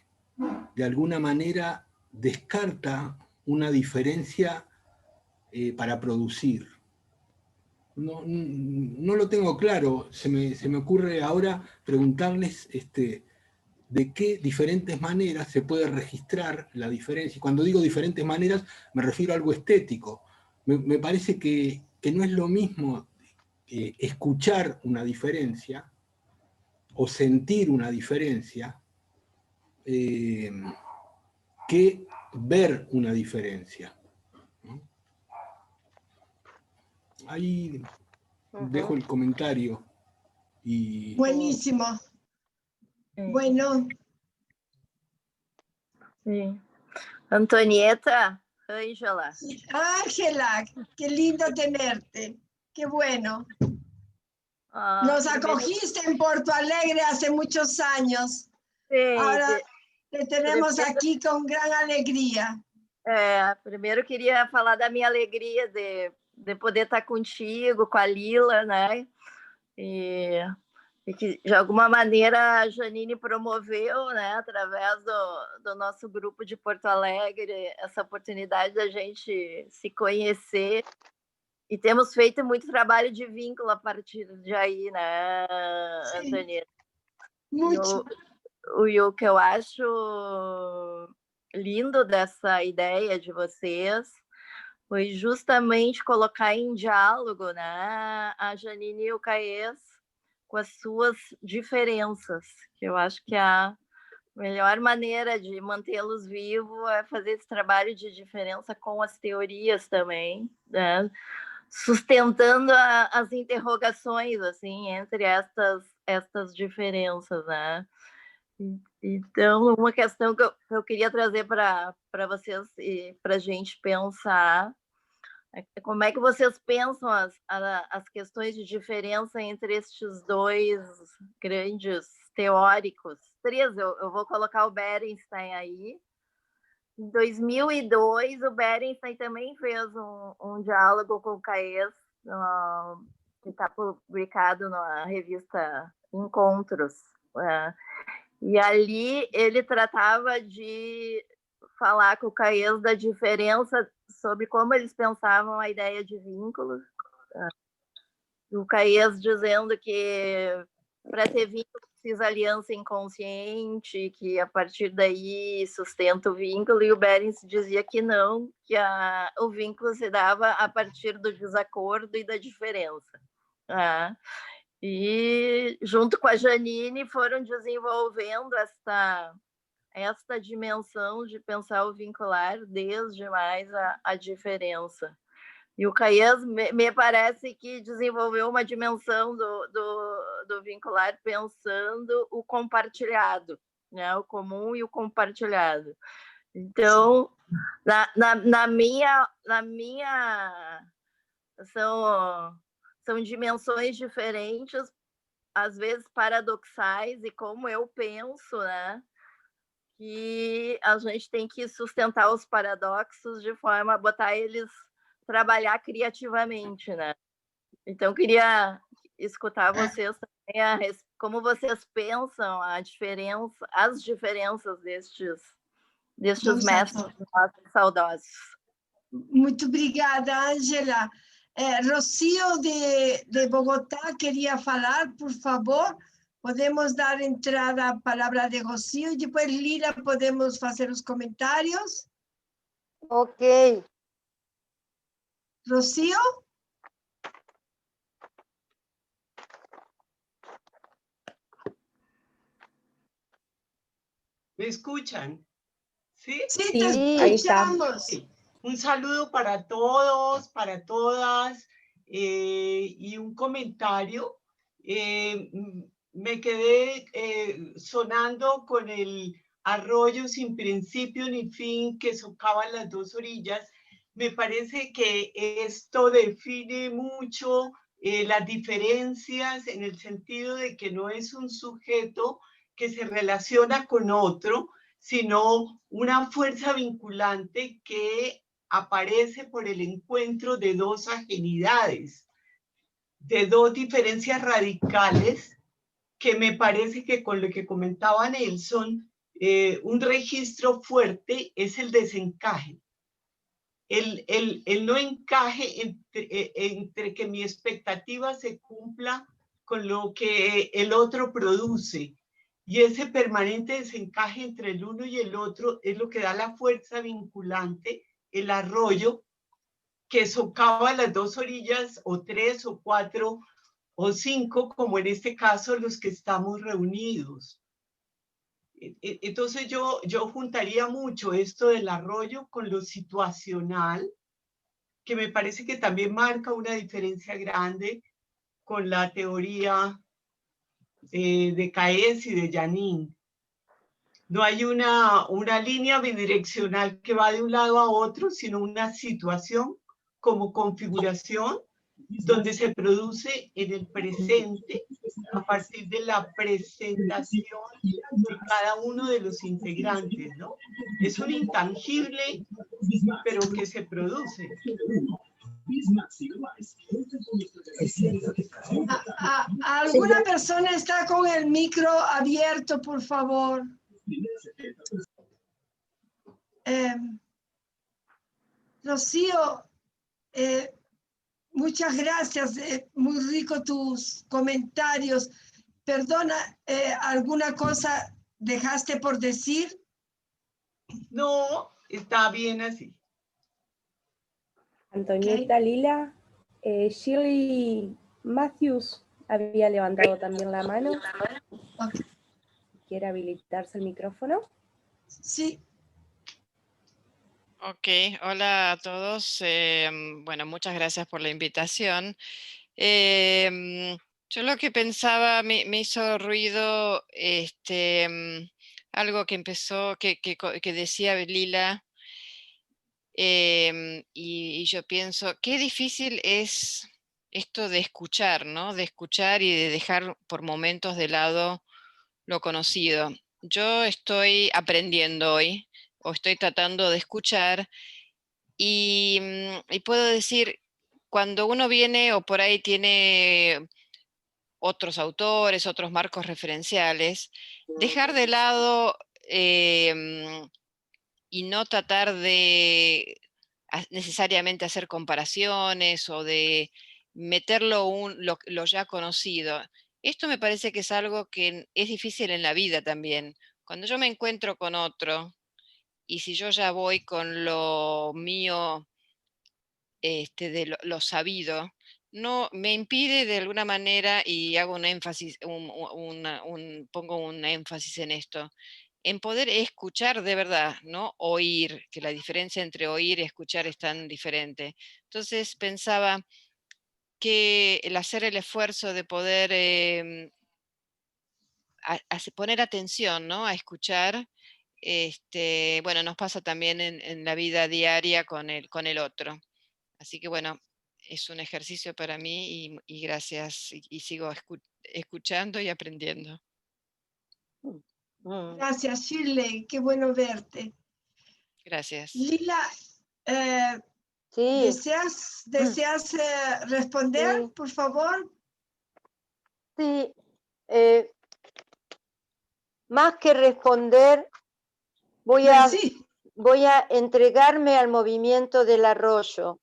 alguna manera descarta una diferencia para producir. No lo tengo claro, se me ocurre ahora preguntarles de qué diferentes maneras se puede registrar la diferencia. Y cuando digo diferentes maneras, me refiero a algo estético. Me parece que no es lo mismo escuchar una diferencia o sentir una diferencia que ver una diferencia. Ahí dejo el comentario. Y... Buenísimo. Bueno. Sí. Antonieta, Ángela. Ángela, qué lindo tenerte. Qué bueno. Nos primeiro, acogiste en Porto Alegre hace muchos años. sim, Ahora te tenemos primeiro, aquí con gran alegría. primeiro queria falar da minha alegria de poder estar contigo, com a Lila, né? E que, de alguma maneira, a Janine promoveu, né, através do nosso grupo de Porto Alegre, essa oportunidade da gente se conhecer. E temos feito muito trabalho de vínculo a partir de aí, né, Antonieta? Mucho. E o que eu acho lindo dessa ideia de vocês foi justamente colocar em diálogo, né, a Janine e o Caes com as suas diferenças, que eu acho que a melhor maneira de mantê-los vivos é fazer esse trabalho de diferença com as teorias também, né? Sustentando as interrogações assim entre estas diferenças, né? Então, uma questão que eu queria trazer para vocês e para a gente pensar é como é que vocês pensam as questões de diferença entre estes dois grandes teóricos. Três, eu vou colocar o Berenstein aí. Em 2002, o Berenstein também fez um diálogo com o Caes, que está publicado na revista Encontros. E ali ele tratava de falar com o Caes da diferença sobre como eles pensavam a ideia de vínculos. O Caes dizendo que para ter vínculo precisa aliança inconsciente, que a partir daí sustenta o vínculo, e o Berens dizia que não, que o vínculo se dava a partir do desacordo e da diferença. E junto com a Janine foram desenvolvendo esta dimensão de pensar o vincular desde mais a diferença. E o Caes me parece que desenvolveu uma dimensão do vincular pensando o compartilhado, né? O comum e o compartilhado. Então, na minha são dimensões diferentes, às vezes paradoxais, e como eu penso, né? Que a gente tem que sustentar os paradoxos de forma a botar eles trabalhar criativamente, né? Então, queria escutar vocês também, como vocês pensam as diferenças destes mestres saudosos. Muito obrigada, Ângela. Rocío de Bogotá queria falar, por favor. Podemos dar entrada à palavra de Rocío e depois, Lila, podemos fazer os comentários. Ok. Rocío? ¿Me escuchan? ¿Sí? Sí, Sí, te ahí está. escuchamos. Un saludo para todos, para todas, y un comentario. Me quedé sonando con el arroyo sin principio ni fin que socava las dos orillas. Me parece que esto define mucho las diferencias en el sentido de que no es un sujeto que se relaciona con otro, sino una fuerza vinculante que aparece por el encuentro de dos ajenidades, de dos diferencias radicales, que me parece que con lo que comentaba Nelson, un registro fuerte es el desencaje. El no encaje entre que mi expectativa se cumpla con lo que el otro produce. Y ese permanente desencaje entre el uno y el otro es lo que da la fuerza vinculante, el arroyo que socava las dos orillas, o tres, o cuatro, o cinco, como en este caso los que estamos reunidos. Entonces yo juntaría mucho esto del arroyo con lo situacional, que me parece que también marca una diferencia grande con la teoría de Caes y de Janine. No hay una línea bidireccional que va de un lado a otro, sino una situación como configuración donde se produce en el presente a partir de la presentación de cada uno de los integrantes, ¿no? Es un intangible, pero que se produce. ¿Alguna persona está con el micro abierto, por favor? Rocío, muchas gracias, muy rico tus comentarios. Perdona, ¿alguna cosa dejaste por decir? No, está bien así. Antonieta, Ok. Lila, Shirley Matthews había levantado también la mano. Ok. ¿Quiere habilitarse el micrófono? Sí. Ok, hola a todos. Bueno, muchas gracias por la invitación. Yo lo que pensaba, me hizo ruido algo que empezó, que decía Lila, y yo pienso, qué difícil es esto de escuchar, ¿no? De escuchar y de dejar por momentos de lado lo conocido. Yo estoy aprendiendo hoy, o estoy tratando de escuchar, y puedo decir, cuando uno viene o por ahí tiene otros autores, otros marcos referenciales, dejar de lado y no tratar de necesariamente hacer comparaciones o de meterlo lo ya conocido. Esto me parece que es algo que es difícil en la vida también. Cuando yo me encuentro con otro, y si yo ya voy con lo mío, de lo sabido, no me impide de alguna manera, y hago un énfasis, pongo un énfasis en esto, en poder escuchar de verdad, ¿no? Oír, que la diferencia entre oír y escuchar es tan diferente. Entonces pensaba que el hacer el esfuerzo de poder poner atención, ¿no? A escuchar, bueno, nos pasa también en la vida diaria con el otro. Así que bueno, es un ejercicio para mí y gracias, y sigo escuchando y aprendiendo. Gracias, Shirley. Qué bueno verte. Gracias. Lila, Sí, ¿deseas responder, Sí. por favor? sí. Más que responder, voy Sí. a entregarme al movimiento del arroyo,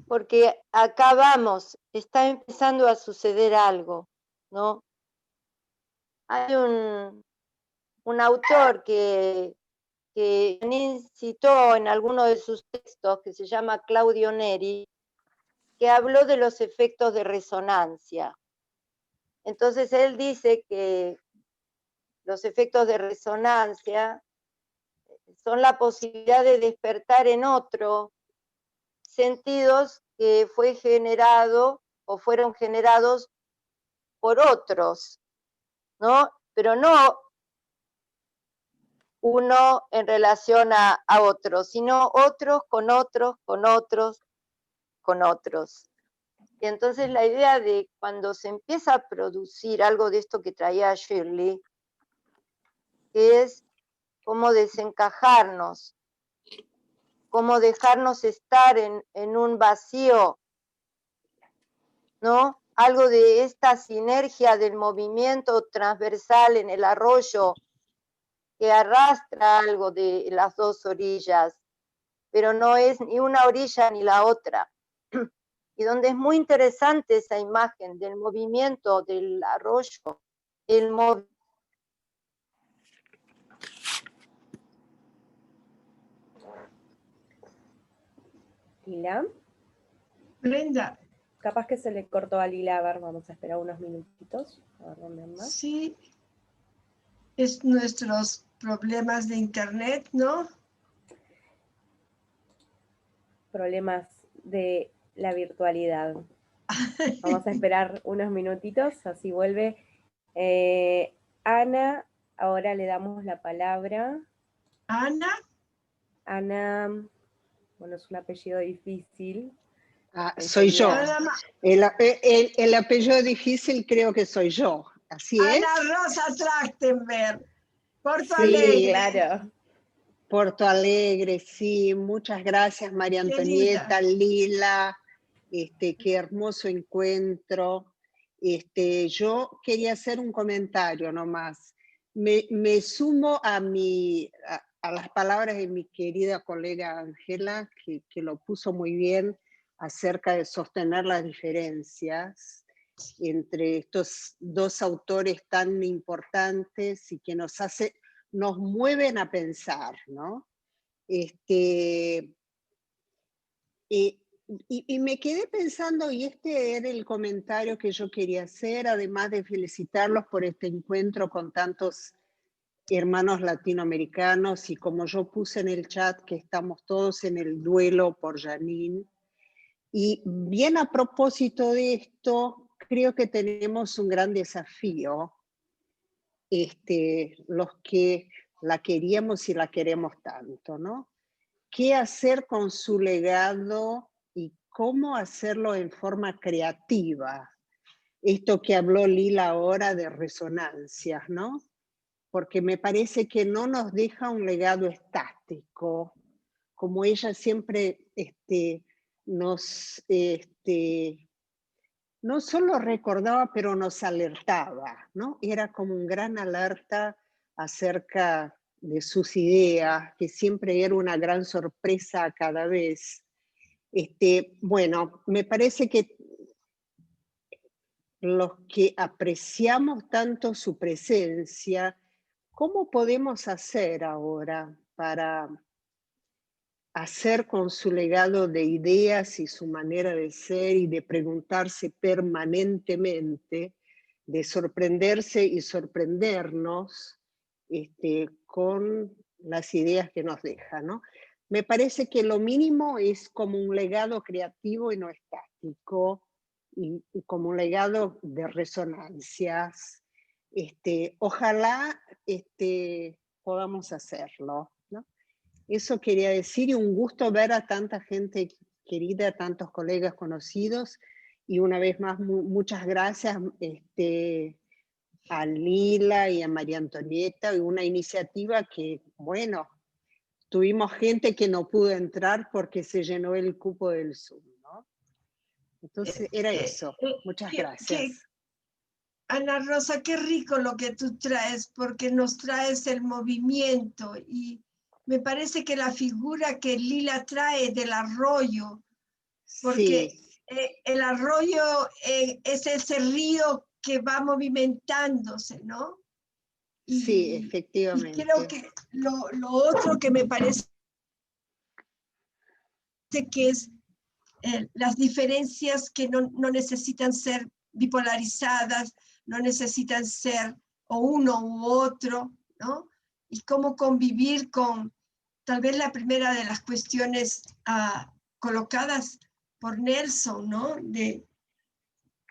porque acá vamos, está empezando a suceder algo, ¿no? Hay un autor que citó en alguno de sus textos, que se llama Claudio Neri, que habló de los efectos de resonancia. Entonces él dice que los efectos de resonancia son la posibilidad de despertar en otro sentidos que fue generado o fueron generados por otros, ¿no? Pero no uno en relación a otros, sino otros con otros, con otros, con otros. Y entonces la idea de cuando se empieza a producir algo de esto que traía Shirley, que es cómo desencajarnos, cómo dejarnos estar en un vacío, ¿no? Algo de esta sinergia del movimiento transversal en el arroyo que arrastra algo de las dos orillas, pero no es ni una orilla ni la otra. Y donde es muy interesante esa imagen del movimiento del arroyo, el movimiento. Lila. Brenda. Capaz que se le cortó a Lila, a ver, vamos a esperar unos minutitos, a ver dónde más. Sí, es nuestros problemas de internet, ¿no? Problemas de la virtualidad. Vamos a esperar unos minutitos, así vuelve. Ana, ahora le damos la palabra. Ana. Ana, bueno, es un apellido difícil. Soy yo. El apellido difícil creo que soy yo. Así es. Ana Rosa Trachtenberg, Porto Sí, Alegre. Claro. Porto Alegre, sí. Muchas gracias, María Antonieta, Lila. Qué hermoso encuentro. Yo quería hacer un comentario nomás. Me sumo a las palabras de mi querida colega Ángela, que lo puso muy bien acerca de sostener las diferencias entre estos dos autores tan importantes y que nos mueven a pensar, ¿no? Y me quedé pensando, y este era el comentario que yo quería hacer, además de felicitarlos por este encuentro con tantos hermanos latinoamericanos, y como yo puse en el chat que estamos todos en el duelo por Janine. Y bien a propósito de esto, creo que tenemos un gran desafío, los que la queríamos y la queremos tanto, ¿no? ¿Qué hacer con su legado y cómo hacerlo en forma creativa? Esto que habló Lila ahora de resonancias, ¿no? Porque me parece que no nos deja un legado estático, como ella siempre nos, no solo recordaba, pero nos alertaba, ¿no? Era como un gran alerta acerca de sus ideas, que siempre era una gran sorpresa cada vez. Bueno, me parece que los que apreciamos tanto su presencia, ¿cómo podemos hacer ahora para hacer con su legado de ideas y su manera de ser y de preguntarse permanentemente, de sorprenderse y sorprendernos con las ideas que nos deja, ¿no? Me parece que lo mínimo es como un legado creativo y no estático, y como un legado de resonancias. Ojalá podamos hacerlo, ¿no? Eso quería decir, y un gusto ver a tanta gente querida, tantos colegas conocidos, y una vez más muchas gracias a Lila y a María Antonieta, y una iniciativa que, bueno, tuvimos gente que no pudo entrar porque se llenó el cupo del Zoom, ¿no? Entonces era eso. Muchas gracias. Ana Rosa, qué rico lo que tú traes, porque nos traes el movimiento, y me parece que la figura que Lila trae del arroyo, porque sí, el arroyo es ese río que va movimentándose, ¿no? Y, sí, efectivamente. Y creo que lo otro que me parece que es las diferencias que no necesitan ser bipolarizadas, no necesitan ser o uno u otro, ¿no? Y cómo convivir con tal vez la primera de las cuestiones colocadas por Nelson, ¿no? De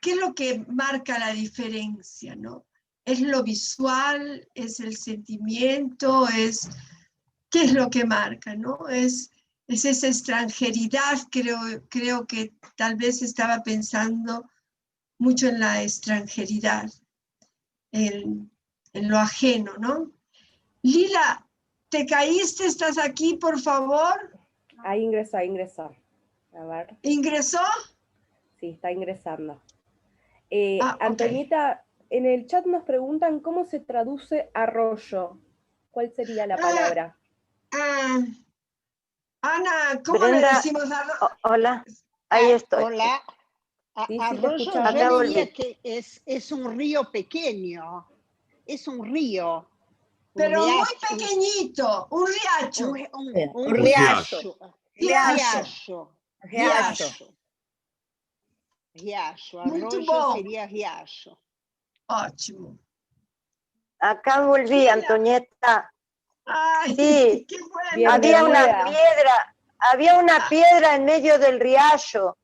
qué es lo que marca la diferencia, ¿no? ¿Es lo visual? ¿Es el sentimiento? ¿Qué es lo que marca, ¿no? Es esa extranjeridad, creo que tal vez estaba pensando mucho en la extranjeridad, en lo ajeno, ¿no? Lila, ¿te caíste? ¿Estás aquí, por favor? Ahí ingresó. A ver. ¿Ingresó? Sí, está ingresando. Okay. Antonieta, en el chat nos preguntan cómo se traduce arroyo. ¿Cuál sería la palabra? Ana, ¿cómo Brenda, le decimos arroyo? Hola, ahí estoy. Hola. Sí, Arroyo, yo diría que es un río pequeño. Es un río. Pero muy pequeñito, un riacho. Un riacho. Riacho. Arroyo sería riacho. Ótimo. Acá volví, Antonieta. Ay, sí, qué bueno. Había una piedra en medio del riacho.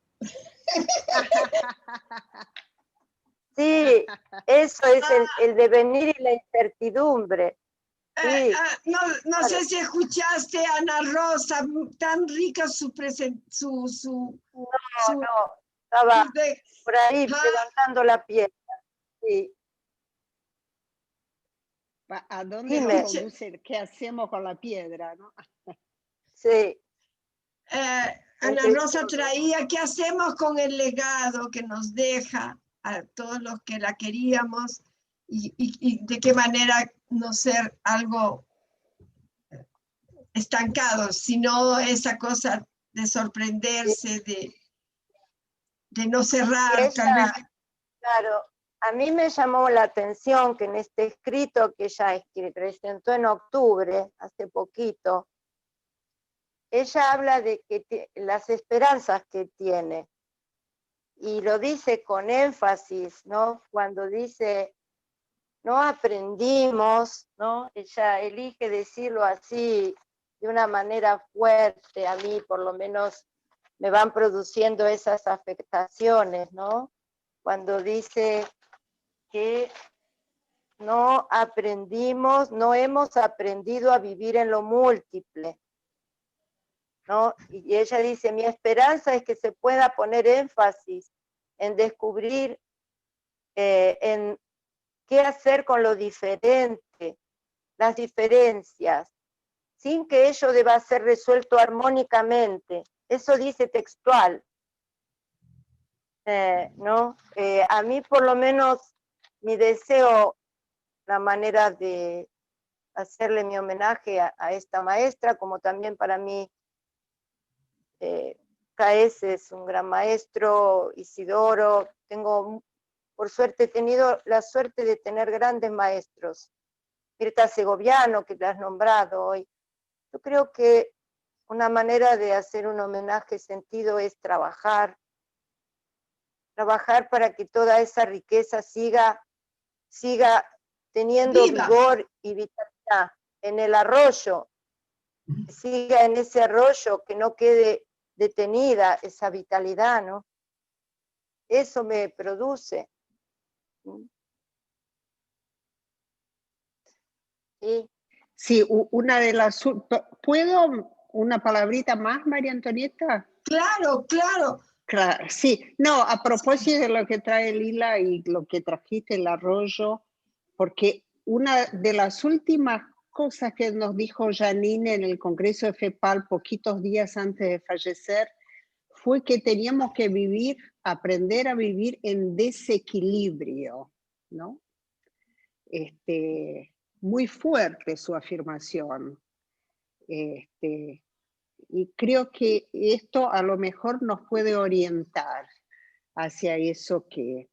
Sí, eso es el devenir y la incertidumbre. No, no sé si escuchaste a Ana Rosa, tan rica su estaba por ahí levantando la piedra. Sí. ¿A dónde nos conduce? ¿Qué hacemos con la piedra, no? Sí. Ana Rosa traía, ¿qué hacemos con el legado que nos deja a todos los que la queríamos? Y de qué manera no ser algo estancado, sino esa cosa de sorprenderse, de no cerrar, ella, tal vez. Claro, a mí me llamó la atención que en este escrito que ella presentó en octubre, hace poquito, ella habla de que las esperanzas que tiene, y lo dice con énfasis, ¿no? Cuando dice, no aprendimos, ¿no? Ella elige decirlo así, de una manera fuerte, a mí por lo menos me van produciendo esas afectaciones, ¿no? Cuando dice que no aprendimos, no hemos aprendido a vivir en lo múltiple, ¿no? Y ella dice, mi esperanza es que se pueda poner énfasis en descubrir en qué hacer con lo diferente, las diferencias, sin que ello deba ser resuelto armónicamente. Eso dice textual, ¿no? A mí por lo menos mi deseo, la manera de hacerle mi homenaje a esta maestra, como también para mí Caes es un gran maestro, Isidoro, por suerte he tenido la suerte de tener grandes maestros, Mirta Segoviano, que te has nombrado hoy. Yo creo que una manera de hacer un homenaje sentido es trabajar para que toda esa riqueza siga teniendo vigor y vitalidad en el arroyo, que siga en ese arroyo, que no quede detenida esa vitalidad, ¿no? Eso me produce. Sí. Sí, una de las... ¿Puedo una palabrita más, María Antonieta? Claro, claro. Claro, sí. No, a propósito de lo que trae Lila y lo que trajiste, el arroyo, porque una de las últimas cosas que nos dijo Janine en el Congreso de FEPAL poquitos días antes de fallecer fue que teníamos que aprender a vivir en desequilibrio, ¿no? Muy fuerte su afirmación. Y creo que esto a lo mejor nos puede orientar hacia eso que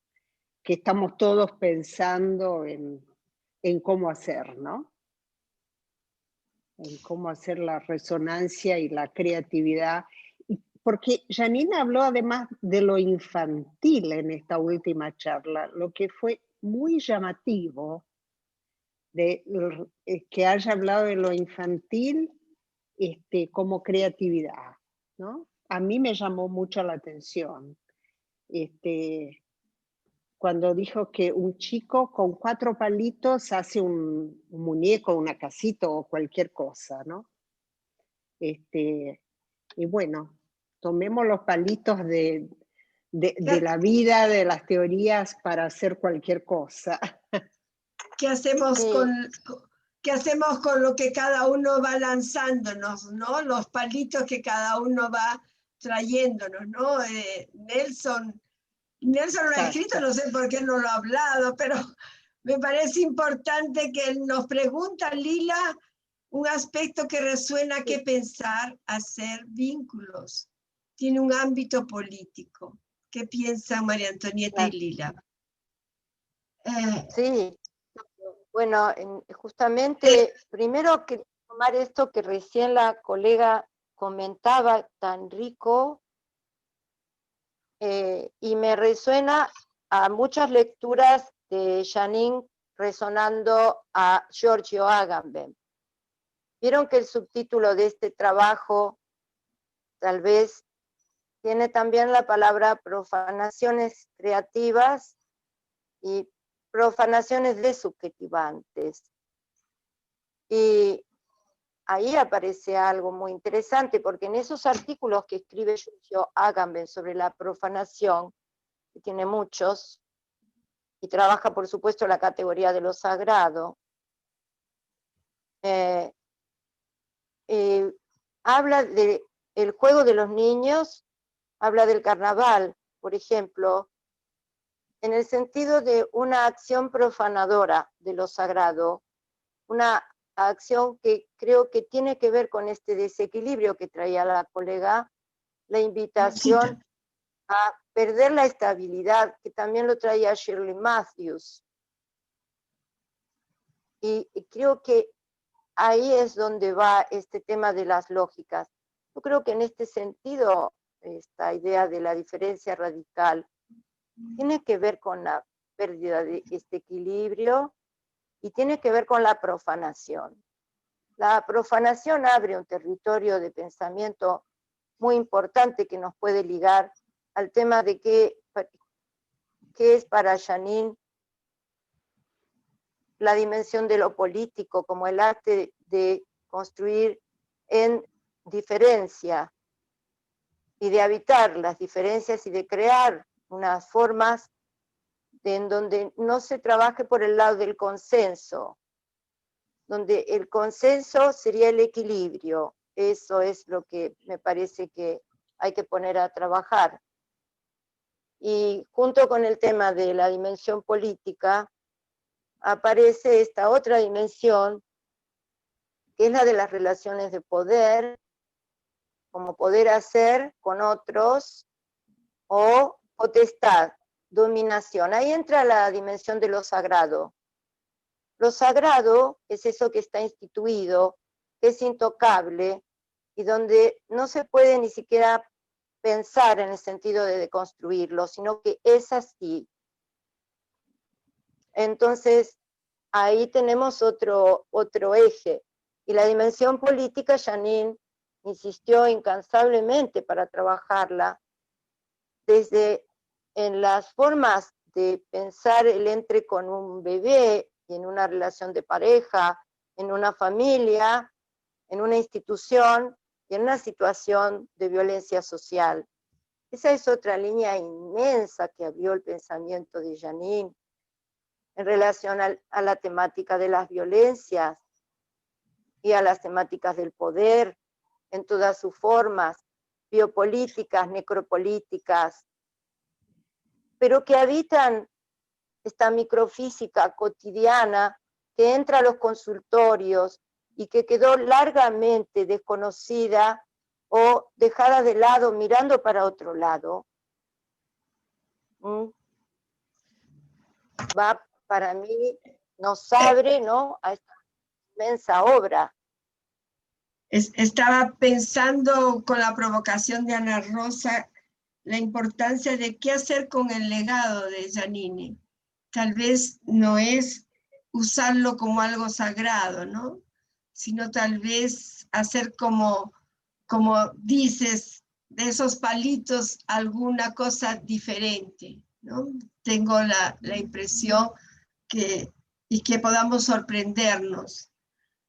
estamos todos pensando en cómo hacer, ¿no? En cómo hacer la resonancia y la creatividad. Porque Janine habló además de lo infantil en esta última charla, lo que fue muy llamativo de que haya hablado de lo infantil como creatividad, ¿no? A mí me llamó mucho la atención. Cuando dijo que un chico con 4 palitos hace un muñeco, una casita o cualquier cosa, ¿no? Y bueno, tomemos los palitos de la vida, de las teorías para hacer cualquier cosa. ¿Qué hacemos con lo que cada uno va lanzándonos, ¿no? Los palitos que cada uno va trayéndonos, ¿no? Nelson lo ha escrito, no sé por qué no lo ha hablado, pero me parece importante que nos pregunta Lila un aspecto que resuena, que pensar, hacer vínculos. Tiene un ámbito político. ¿Qué piensan María Antonieta y Lila? Sí, bueno, justamente primero quería tomar esto que recién la colega comentaba, tan rico, y me resuena a muchas lecturas de Janine resonando a Giorgio Agamben. Vieron que el subtítulo de este trabajo tal vez tiene también la palabra profanaciones creativas y profanaciones desubjetivantes. Y ahí aparece algo muy interesante, porque en esos artículos que escribe Giorgio Agamben sobre la profanación, que tiene muchos, y trabaja por supuesto la categoría de lo sagrado, habla del juego de los niños, habla del carnaval, por ejemplo, en el sentido de una acción profanadora de lo sagrado, una acción que creo que tiene que ver con este desequilibrio que traía la colega, la invitación a perder la estabilidad, que también lo traía Shirley Matthews. Y creo que ahí es donde va este tema de las lógicas. Yo creo que en este sentido, esta idea de la diferencia radical tiene que ver con la pérdida de este equilibrio y tiene que ver con la profanación. La profanación abre un territorio de pensamiento muy importante que nos puede ligar al tema de qué es para Janine la dimensión de lo político como el arte de construir en diferencia y de habitar las diferencias y de crear unas formas en donde no se trabaje por el lado del consenso, donde el consenso sería el equilibrio. Eso es lo que me parece que hay que poner a trabajar. Y junto con el tema de la dimensión política, aparece esta otra dimensión, que es la de las relaciones de poder, como poder hacer con otros, o potestad, dominación. Ahí entra la dimensión de lo sagrado. Lo sagrado es eso que está instituido, que es intocable, y donde no se puede ni siquiera pensar en el sentido de deconstruirlo, sino que es así. Entonces, ahí tenemos otro eje. Y la dimensión política, Janine insistió incansablemente para trabajarla, desde en las formas de pensar el entre con un bebé, en una relación de pareja, en una familia, en una institución y en una situación de violencia social. Esa es otra línea inmensa que abrió el pensamiento de Janine en relación a la temática de las violencias y a las temáticas del poder en todas sus formas, biopolíticas, necropolíticas, pero que habitan esta microfísica cotidiana que entra a los consultorios y que quedó largamente desconocida o dejada de lado mirando para otro lado. Va, para mí, nos abre, ¿no?, a esta inmensa obra. Estaba pensando con la provocación de Ana Rosa la importancia de qué hacer con el legado de Janine. Tal vez no es usarlo como algo sagrado, ¿no?, sino tal vez hacer como dices, de esos palitos alguna cosa diferente, ¿no? Tengo la impresión que podamos sorprendernos.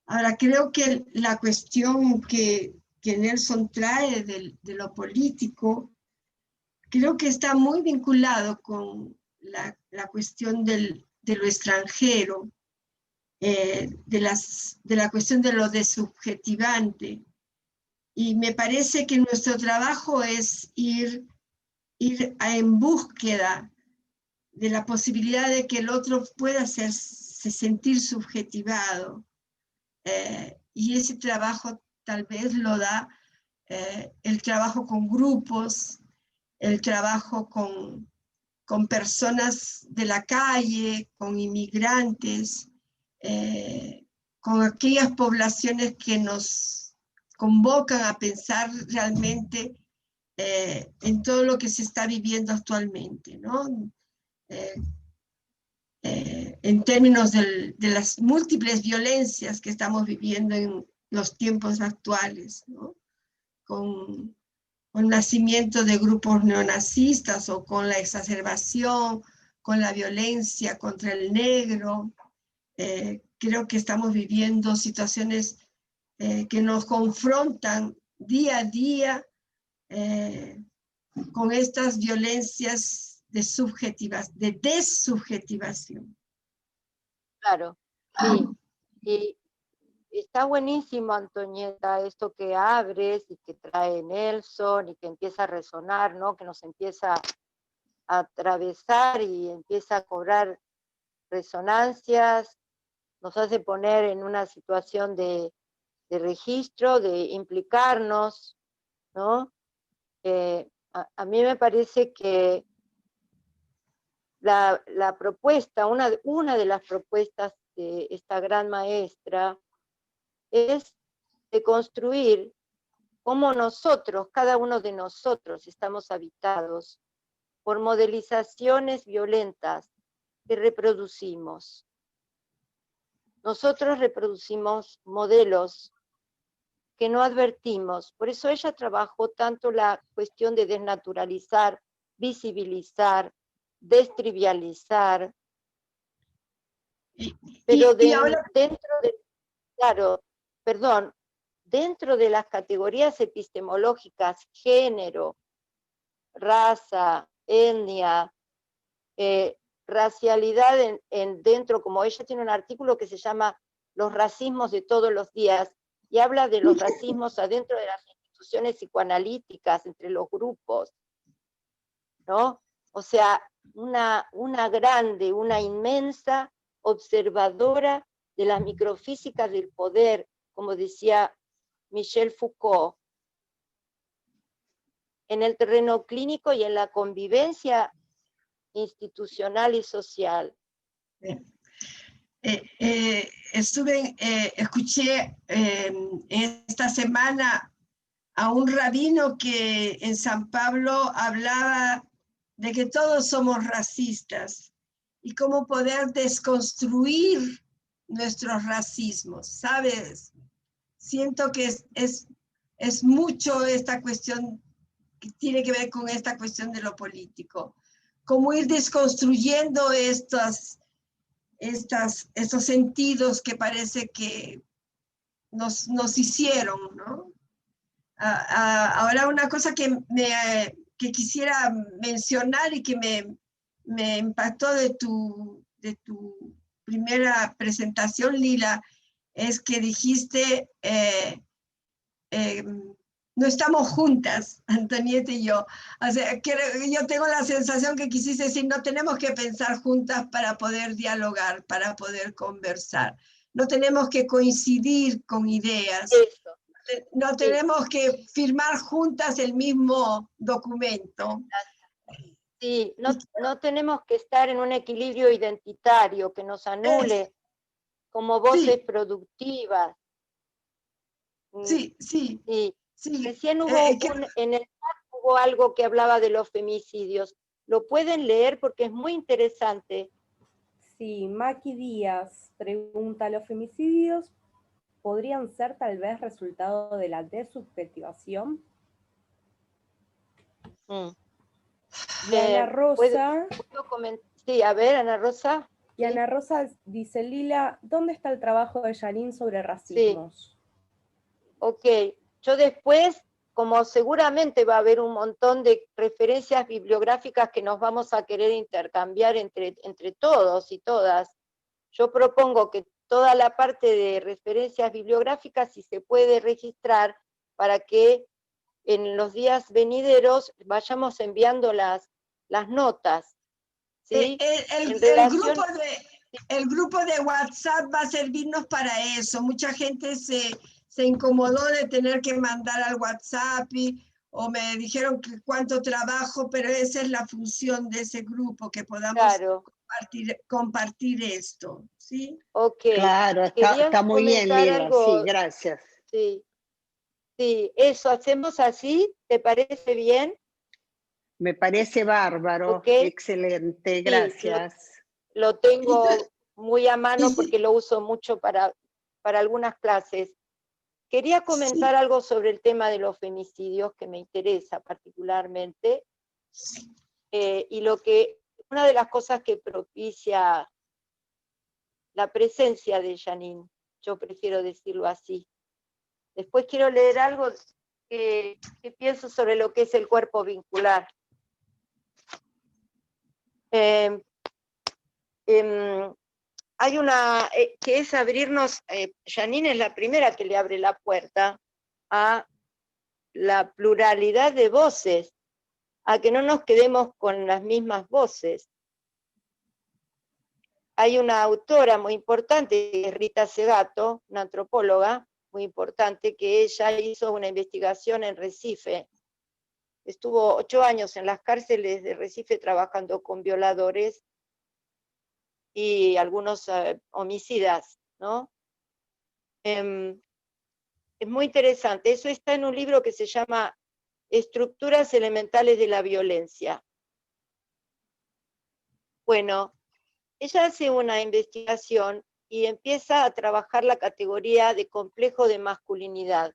Ahora, creo que la cuestión que Nelson trae de lo político, creo que está muy vinculado con la cuestión de lo extranjero, de la cuestión de lo desubjetivante. Y me parece que nuestro trabajo es ir en búsqueda de la posibilidad de que el otro pueda sentir subjetivado. Y ese trabajo tal vez lo da el trabajo con grupos, el trabajo con personas de la calle, con inmigrantes, con aquellas poblaciones que nos convocan a pensar realmente en todo lo que se está viviendo actualmente, ¿no? En términos de las múltiples violencias que estamos viviendo en los tiempos actuales, ¿no? Con el nacimiento de grupos neonazistas o con la exacerbación, con la violencia contra el negro, creo que estamos viviendo situaciones que nos confrontan día a día con estas violencias de desubjetivación. Claro, sí. Y está buenísimo, Antonieta, esto que abres y que trae Nelson y que empieza a resonar, ¿no? Que nos empieza a atravesar y empieza a cobrar resonancias, nos hace poner en una situación de registro, de implicarnos, ¿no? A mí me parece que la propuesta, una de las propuestas de esta gran maestra es de construir cómo nosotros, cada uno de nosotros, estamos habitados por modelizaciones violentas que reproducimos. Nosotros reproducimos modelos que no advertimos. Por eso ella trabajó tanto la cuestión de desnaturalizar, visibilizar, destrivializar, pero dentro de las categorías epistemológicas, género, raza, etnia, racialidad dentro, como ella tiene un artículo que se llama Los racismos de todos los días, y habla de los racismos adentro de las instituciones psicoanalíticas, entre los grupos, ¿no? O sea, una grande, una inmensa observadora de las microfísicas del poder, como decía Michel Foucault, en el terreno clínico y en la convivencia institucional y social. Escuché esta semana a un rabino que en San Pablo hablaba de que todos somos racistas y cómo poder desconstruir nuestros racismos, ¿sabes? Siento que es mucho esta cuestión que tiene que ver con esta cuestión de lo político. Cómo ir desconstruyendo estos sentidos que parece que nos hicieron, ¿no? Ahora una cosa que quisiera mencionar y que me impactó de tu primera presentación, Lila, es que dijiste, no estamos juntas, Antonieta y yo. O sea, yo tengo la sensación que quisiste decir, no tenemos que pensar juntas para poder dialogar, para poder conversar. No tenemos que coincidir con ideas. Eso. No tenemos que firmar juntas el mismo documento. Sí, no tenemos que estar en un equilibrio identitario que nos anule como voces productivas. Sí. Recién en el chat hubo algo que hablaba de los femicidios. ¿Lo pueden leer? Porque es muy interesante. Sí, Maki Díaz pregunta, ¿los femicidios podrían ser tal vez resultado de la desubjetivación? Y Ana Rosa... Sí, a ver, Ana Rosa. Y Ana Rosa dice, Lila, ¿dónde está el trabajo de Janine sobre racismos? Sí. Ok, yo después, como seguramente va a haber un montón de referencias bibliográficas que nos vamos a querer intercambiar entre todos y todas, yo propongo que toda la parte de referencias bibliográficas, si se puede registrar, para que en los días venideros vayamos enviando las notas. ¿sí? El grupo de WhatsApp va a servirnos para eso. Mucha gente se incomodó de tener que mandar al WhatsApp o me dijeron que cuánto trabajo, pero esa es la función de ese grupo, que podamos compartir esto, ¿sí? Ok. Claro, está muy bien, Lila, sí, gracias. Sí, eso, ¿hacemos así? ¿Te parece bien? Me parece bárbaro, excelente, gracias. Lo tengo muy a mano porque lo uso mucho para algunas clases. Quería comentar algo sobre el tema de los femicidios que me interesa particularmente. Y una de las cosas que propicia la presencia de Janine, yo prefiero decirlo así. Después quiero leer algo que pienso sobre lo que es el cuerpo vincular. Hay una, que es abrirnos, Janine es la primera que le abre la puerta a la pluralidad de voces, a que no nos quedemos con las mismas voces. Hay una autora muy importante, Rita Segato, una antropóloga muy importante, que ella hizo una investigación en Recife. Estuvo 8 años en las cárceles de Recife trabajando con violadores y algunos homicidas, ¿no? Es muy interesante. Eso está en un libro que se llama Estructuras Elementales de la Violencia. Bueno, ella hace una investigación y empieza a trabajar la categoría de complejo de masculinidad.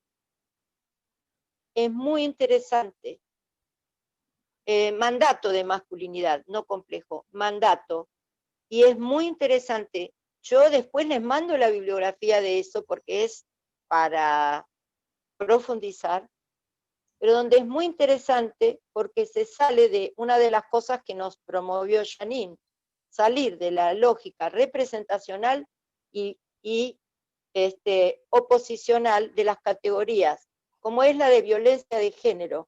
Es muy interesante. Mandato de masculinidad, no complejo, mandato. Y es muy interesante. Yo después les mando la bibliografía de eso porque es para profundizar, pero donde es muy interesante porque se sale de una de las cosas que nos promovió Janine, salir de la lógica representacional y oposicional de las categorías, como es la de violencia de género.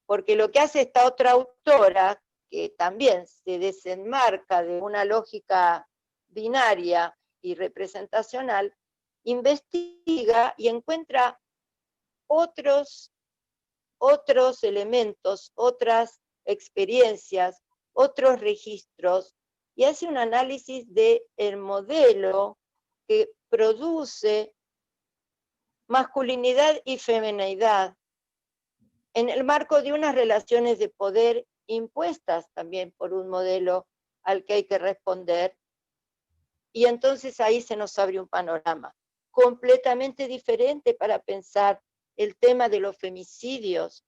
Porque lo que hace esta otra autora, que también se desenmarca de una lógica binaria y representacional, investiga y encuentra otros elementos, otras experiencias, otros registros, y hace un análisis del modelo que produce masculinidad y femineidad en el marco de unas relaciones de poder impuestas también por un modelo al que hay que responder, y entonces ahí se nos abre un panorama completamente diferente para pensar el tema de los femicidios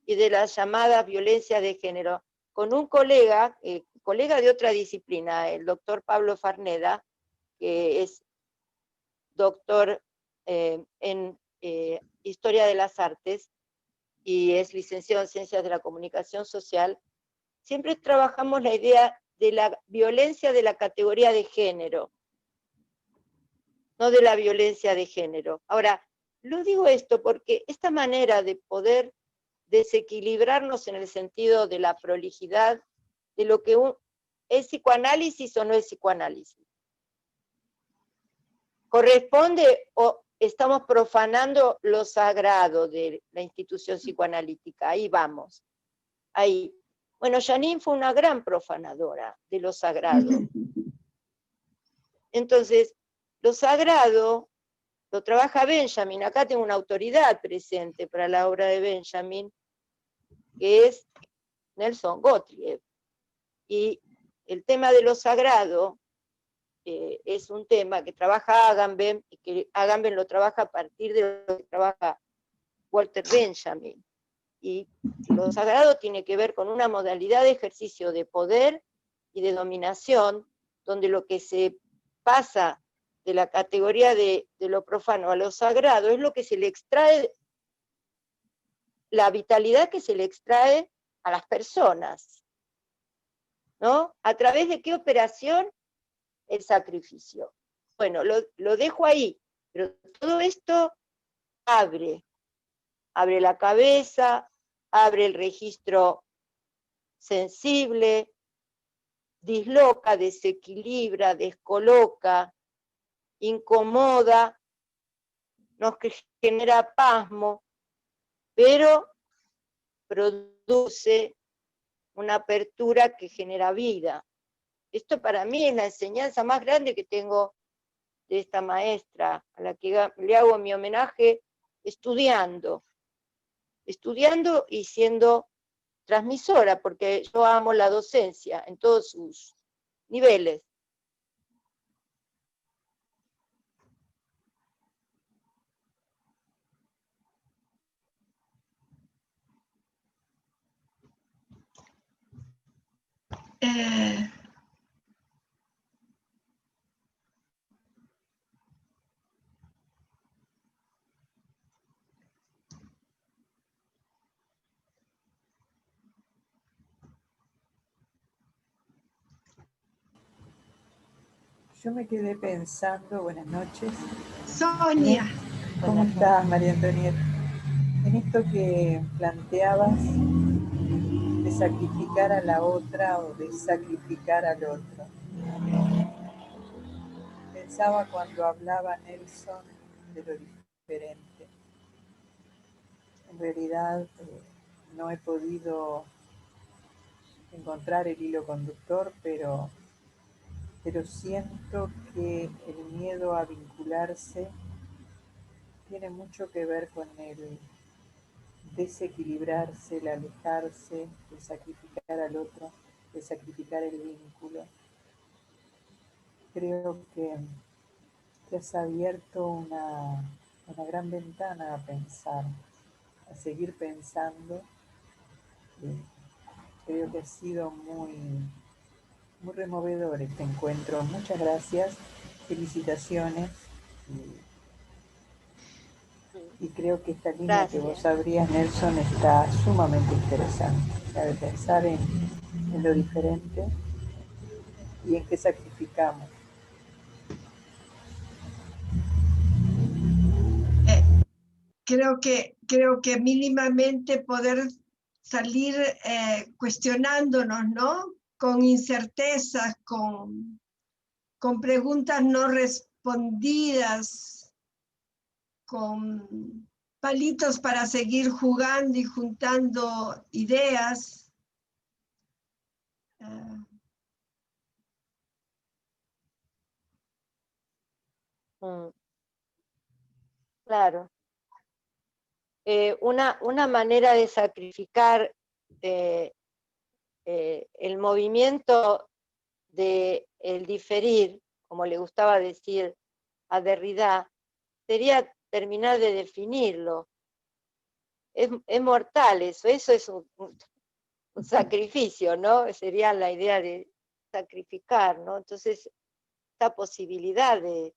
y de la llamada violencia de género, con un colega de otra disciplina, el doctor Pablo Farneda, que es doctor en Historia de las Artes y es licenciado en Ciencias de la Comunicación Social. Siempre trabajamos la idea de la violencia de la categoría de género, no de la violencia de género. Ahora, lo digo esto porque esta manera de poder desequilibrarnos en el sentido de la prolijidad, de lo que es psicoanálisis o no es psicoanálisis, corresponde o estamos profanando lo sagrado de la institución psicoanalítica. Ahí vamos, ahí. Bueno, Janine fue una gran profanadora de lo sagrado. Entonces, lo sagrado lo trabaja Benjamin. Acá tengo una autoridad presente para la obra de Benjamin, que es Nelson Gottlieb. Y el tema de lo sagrado es un tema que trabaja Agamben, y que Agamben lo trabaja a partir de lo que trabaja Walter Benjamin. Y lo sagrado tiene que ver con una modalidad de ejercicio de poder y de dominación, donde lo que se pasa de la categoría de lo profano a lo sagrado es lo que se le extrae, la vitalidad que se le extrae a las personas, ¿no? ¿A través de qué operación? El sacrificio. Bueno, lo dejo ahí, pero todo esto abre la cabeza, abre el registro sensible, disloca, desequilibra, descoloca, incomoda, nos genera pasmo, pero produce una apertura que genera vida. Esto para mí es la enseñanza más grande que tengo de esta maestra, a la que le hago mi homenaje estudiando y siendo transmisora, porque yo amo la docencia en todos sus niveles. Yo me quedé pensando, buenas noches. Sonia. ¿Cómo estás, María Antonieta? En esto que planteabas de sacrificar a la otra o de sacrificar al otro. Pensaba cuando hablaba Nelson de lo diferente. En realidad no he podido encontrar el hilo conductor, pero siento que el miedo a vincularse tiene mucho que ver con el desequilibrarse, el alejarse, el sacrificar al otro, el sacrificar el vínculo. Creo que has abierto una gran ventana a pensar, a seguir pensando. Creo que ha sido muy removedor este encuentro. Muchas gracias, felicitaciones. Y creo que esta línea que vos abrías, Nelson, está sumamente interesante. La de pensar en lo diferente y en qué sacrificamos. Creo que mínimamente poder salir cuestionándonos, ¿no? Con incertezas, con preguntas no respondidas, con palitos para seguir jugando y juntando ideas. Claro. Una manera de sacrificar el movimiento del diferir, como le gustaba decir a Derrida, sería terminar de definirlo. Es mortal eso es un sacrificio, ¿no? Sería la idea de sacrificar, ¿no? Entonces, esta posibilidad de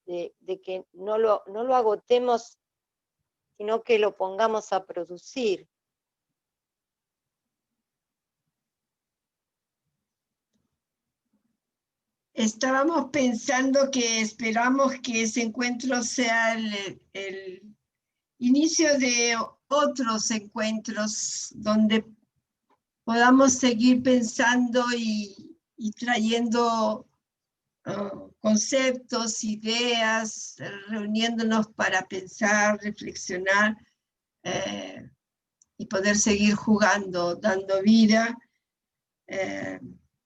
que no lo agotemos, sino que lo pongamos a producir. Estábamos pensando que esperamos que ese encuentro sea el inicio de otros encuentros donde podamos seguir pensando y trayendo conceptos, ideas, reuniéndonos para pensar, reflexionar y poder seguir jugando, dando vida.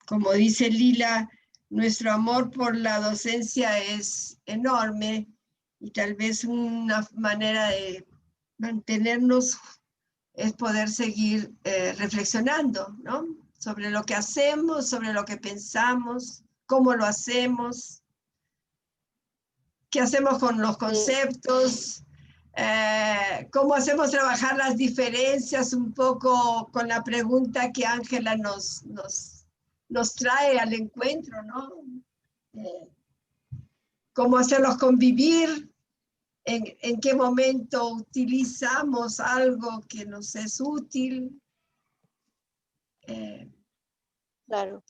Como dice Lila, nuestro amor por la docencia es enorme y tal vez una manera de mantenernos es poder seguir reflexionando, ¿no? Sobre lo que hacemos, sobre lo que pensamos, cómo lo hacemos, qué hacemos con los conceptos, cómo hacemos trabajar las diferencias, un poco con la pregunta que Ángela nos trae al encuentro, ¿no? Cómo hacerlos convivir, en qué momento utilizamos algo que nos es útil. Claro.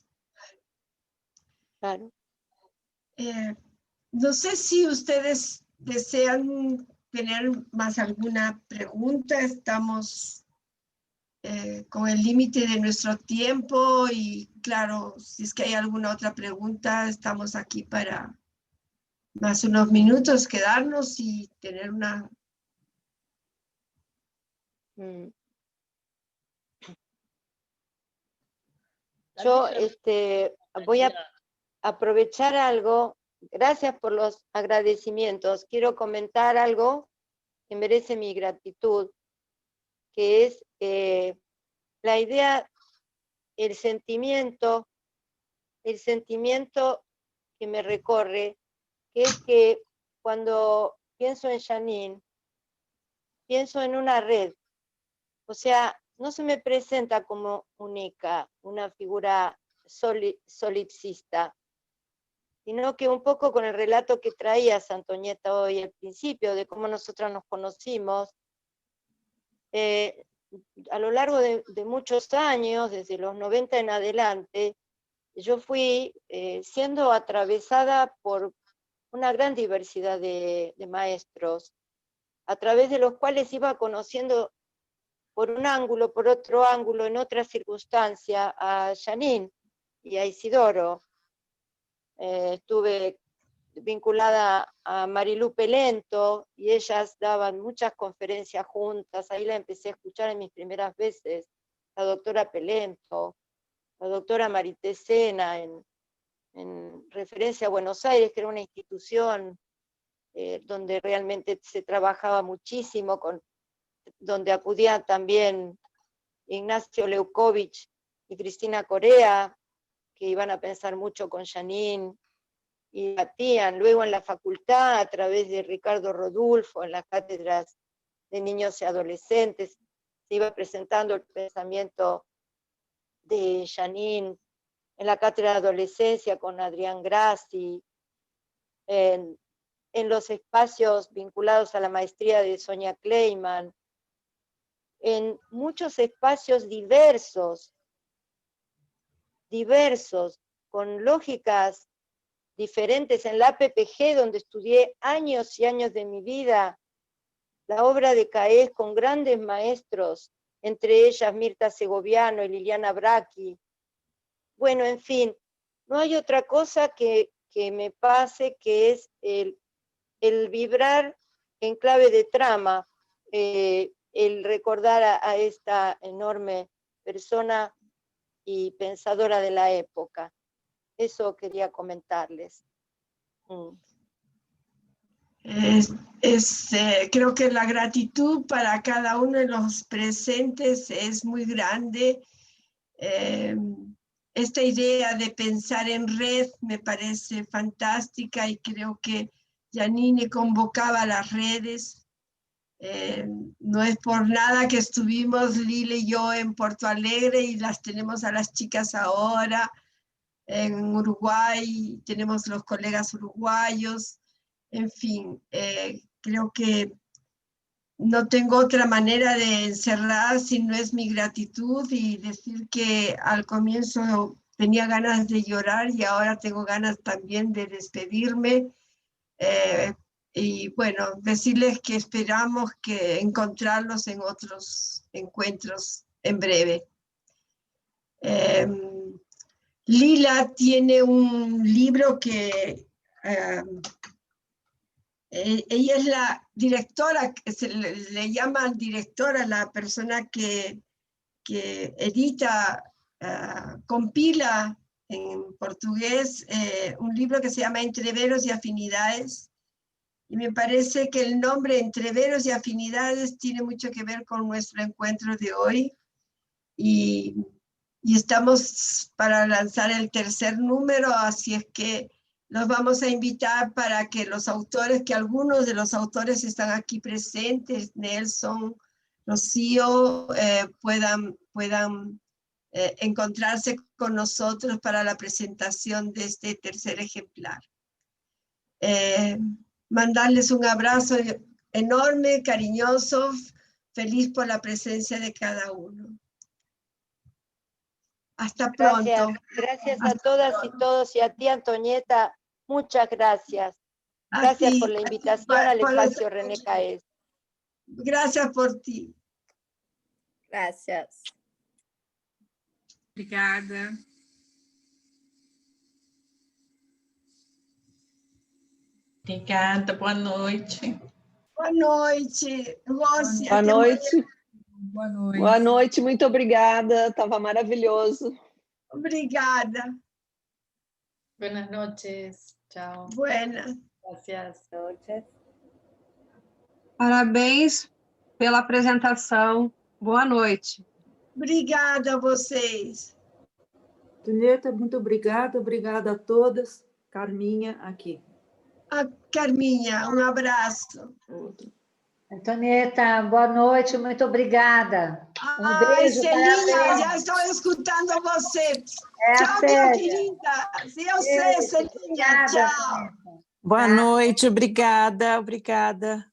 No sé si ustedes desean tener más alguna pregunta. Estamos con el límite de nuestro tiempo y claro, si es que hay alguna otra pregunta, estamos aquí para más unos minutos, quedarnos y tener una... Yo voy a aprovechar algo. Gracias por los agradecimientos. Quiero comentar algo que merece mi gratitud, que es la idea, el sentimiento que me recorre, que es que cuando pienso en Janine, pienso en una red. O sea, no se me presenta como única, una figura solipsista, sino que un poco con el relato que traías, Antonieta, hoy al principio, de cómo nosotras nos conocimos, a lo largo de muchos años, desde los 90 en adelante, yo fui siendo atravesada por una gran diversidad de maestros, a través de los cuales iba conociendo por un ángulo, por otro ángulo, en otra circunstancia, a Janine y a Isidoro. Estuve vinculada a Marilu Pelento y ellas daban muchas conferencias juntas. Ahí la empecé a escuchar en mis primeras veces, la doctora Pelento, la doctora Marité Sena, en referencia a Buenos Aires, que era una institución donde realmente se trabajaba muchísimo, donde acudían también Ignacio Leukovich y Cristina Corea, que iban a pensar mucho con Janine, y batían luego en la facultad a través de Ricardo Rodulfo, en las cátedras de niños y adolescentes, se iba presentando el pensamiento de Janine, en la cátedra de adolescencia con Adrián Grassi, en los espacios vinculados a la maestría de Sonia Kleiman, en muchos espacios diversos, con lógicas diferentes. En la PPG, donde estudié años y años de mi vida, la obra de Caes con grandes maestros, entre ellas Mirta Segoviano y Liliana Bracchi. Bueno, en fin, no hay otra cosa que me pase, que es el vibrar en clave de trama, el recordar a esta enorme persona y pensadora de la época. Eso quería comentarles. Creo que la gratitud para cada uno de los presentes es muy grande. Esta idea de pensar en red me parece fantástica y creo que Janine convocaba a las redes. No es por nada que estuvimos Lila y yo en Porto Alegre y las tenemos a las chicas ahora. En Uruguay tenemos los colegas uruguayos. En fin, creo que no tengo otra manera de encerrar si no es mi gratitud y decir que al comienzo tenía ganas de llorar y ahora tengo ganas también de despedirme. Y bueno, decirles que esperamos que encontrarlos en otros encuentros en breve. Lila tiene un libro que ella es la directora, se le llama directora, la persona que edita, compila en portugués un libro que se llama Entreveros y Afinidades. Y me parece que el nombre Entreveros y Afinidades tiene mucho que ver con nuestro encuentro de hoy. Y estamos para lanzar el tercer número, así es que los vamos a invitar para que los autores, que algunos de los autores están aquí presentes, Nelson, Rocío, puedan encontrarse con nosotros para la presentación de este tercer ejemplar. Mandarles un abrazo enorme, cariñoso, feliz por la presencia de cada uno. Hasta pronto. Gracias a todas y todos, y a ti, Antonieta, muchas gracias. Gracias por la invitación al espacio René Caes. Gracias por ti. Gracias. Obrigada. Obrigada, boa noite. Boa noite, Rossi. Boa noite. Boa noite. Boa noite, muito obrigada. Estava maravilhoso. Obrigada. Buenas noches. Chao. Buenas. Gracias. Noches. Parabéns pela apresentação. Boa noite. Obrigada a vocês. Antonieta, muito obrigada. Obrigada a todas. Carminha, aqui. A Carminha, um abraço. Antonieta, boa noite, muito obrigada. Beijo. Celinha, já estou escutando você. Tchau, minha querida. Eu sei, Celinha. Tchau. Boa noite, obrigada, obrigada.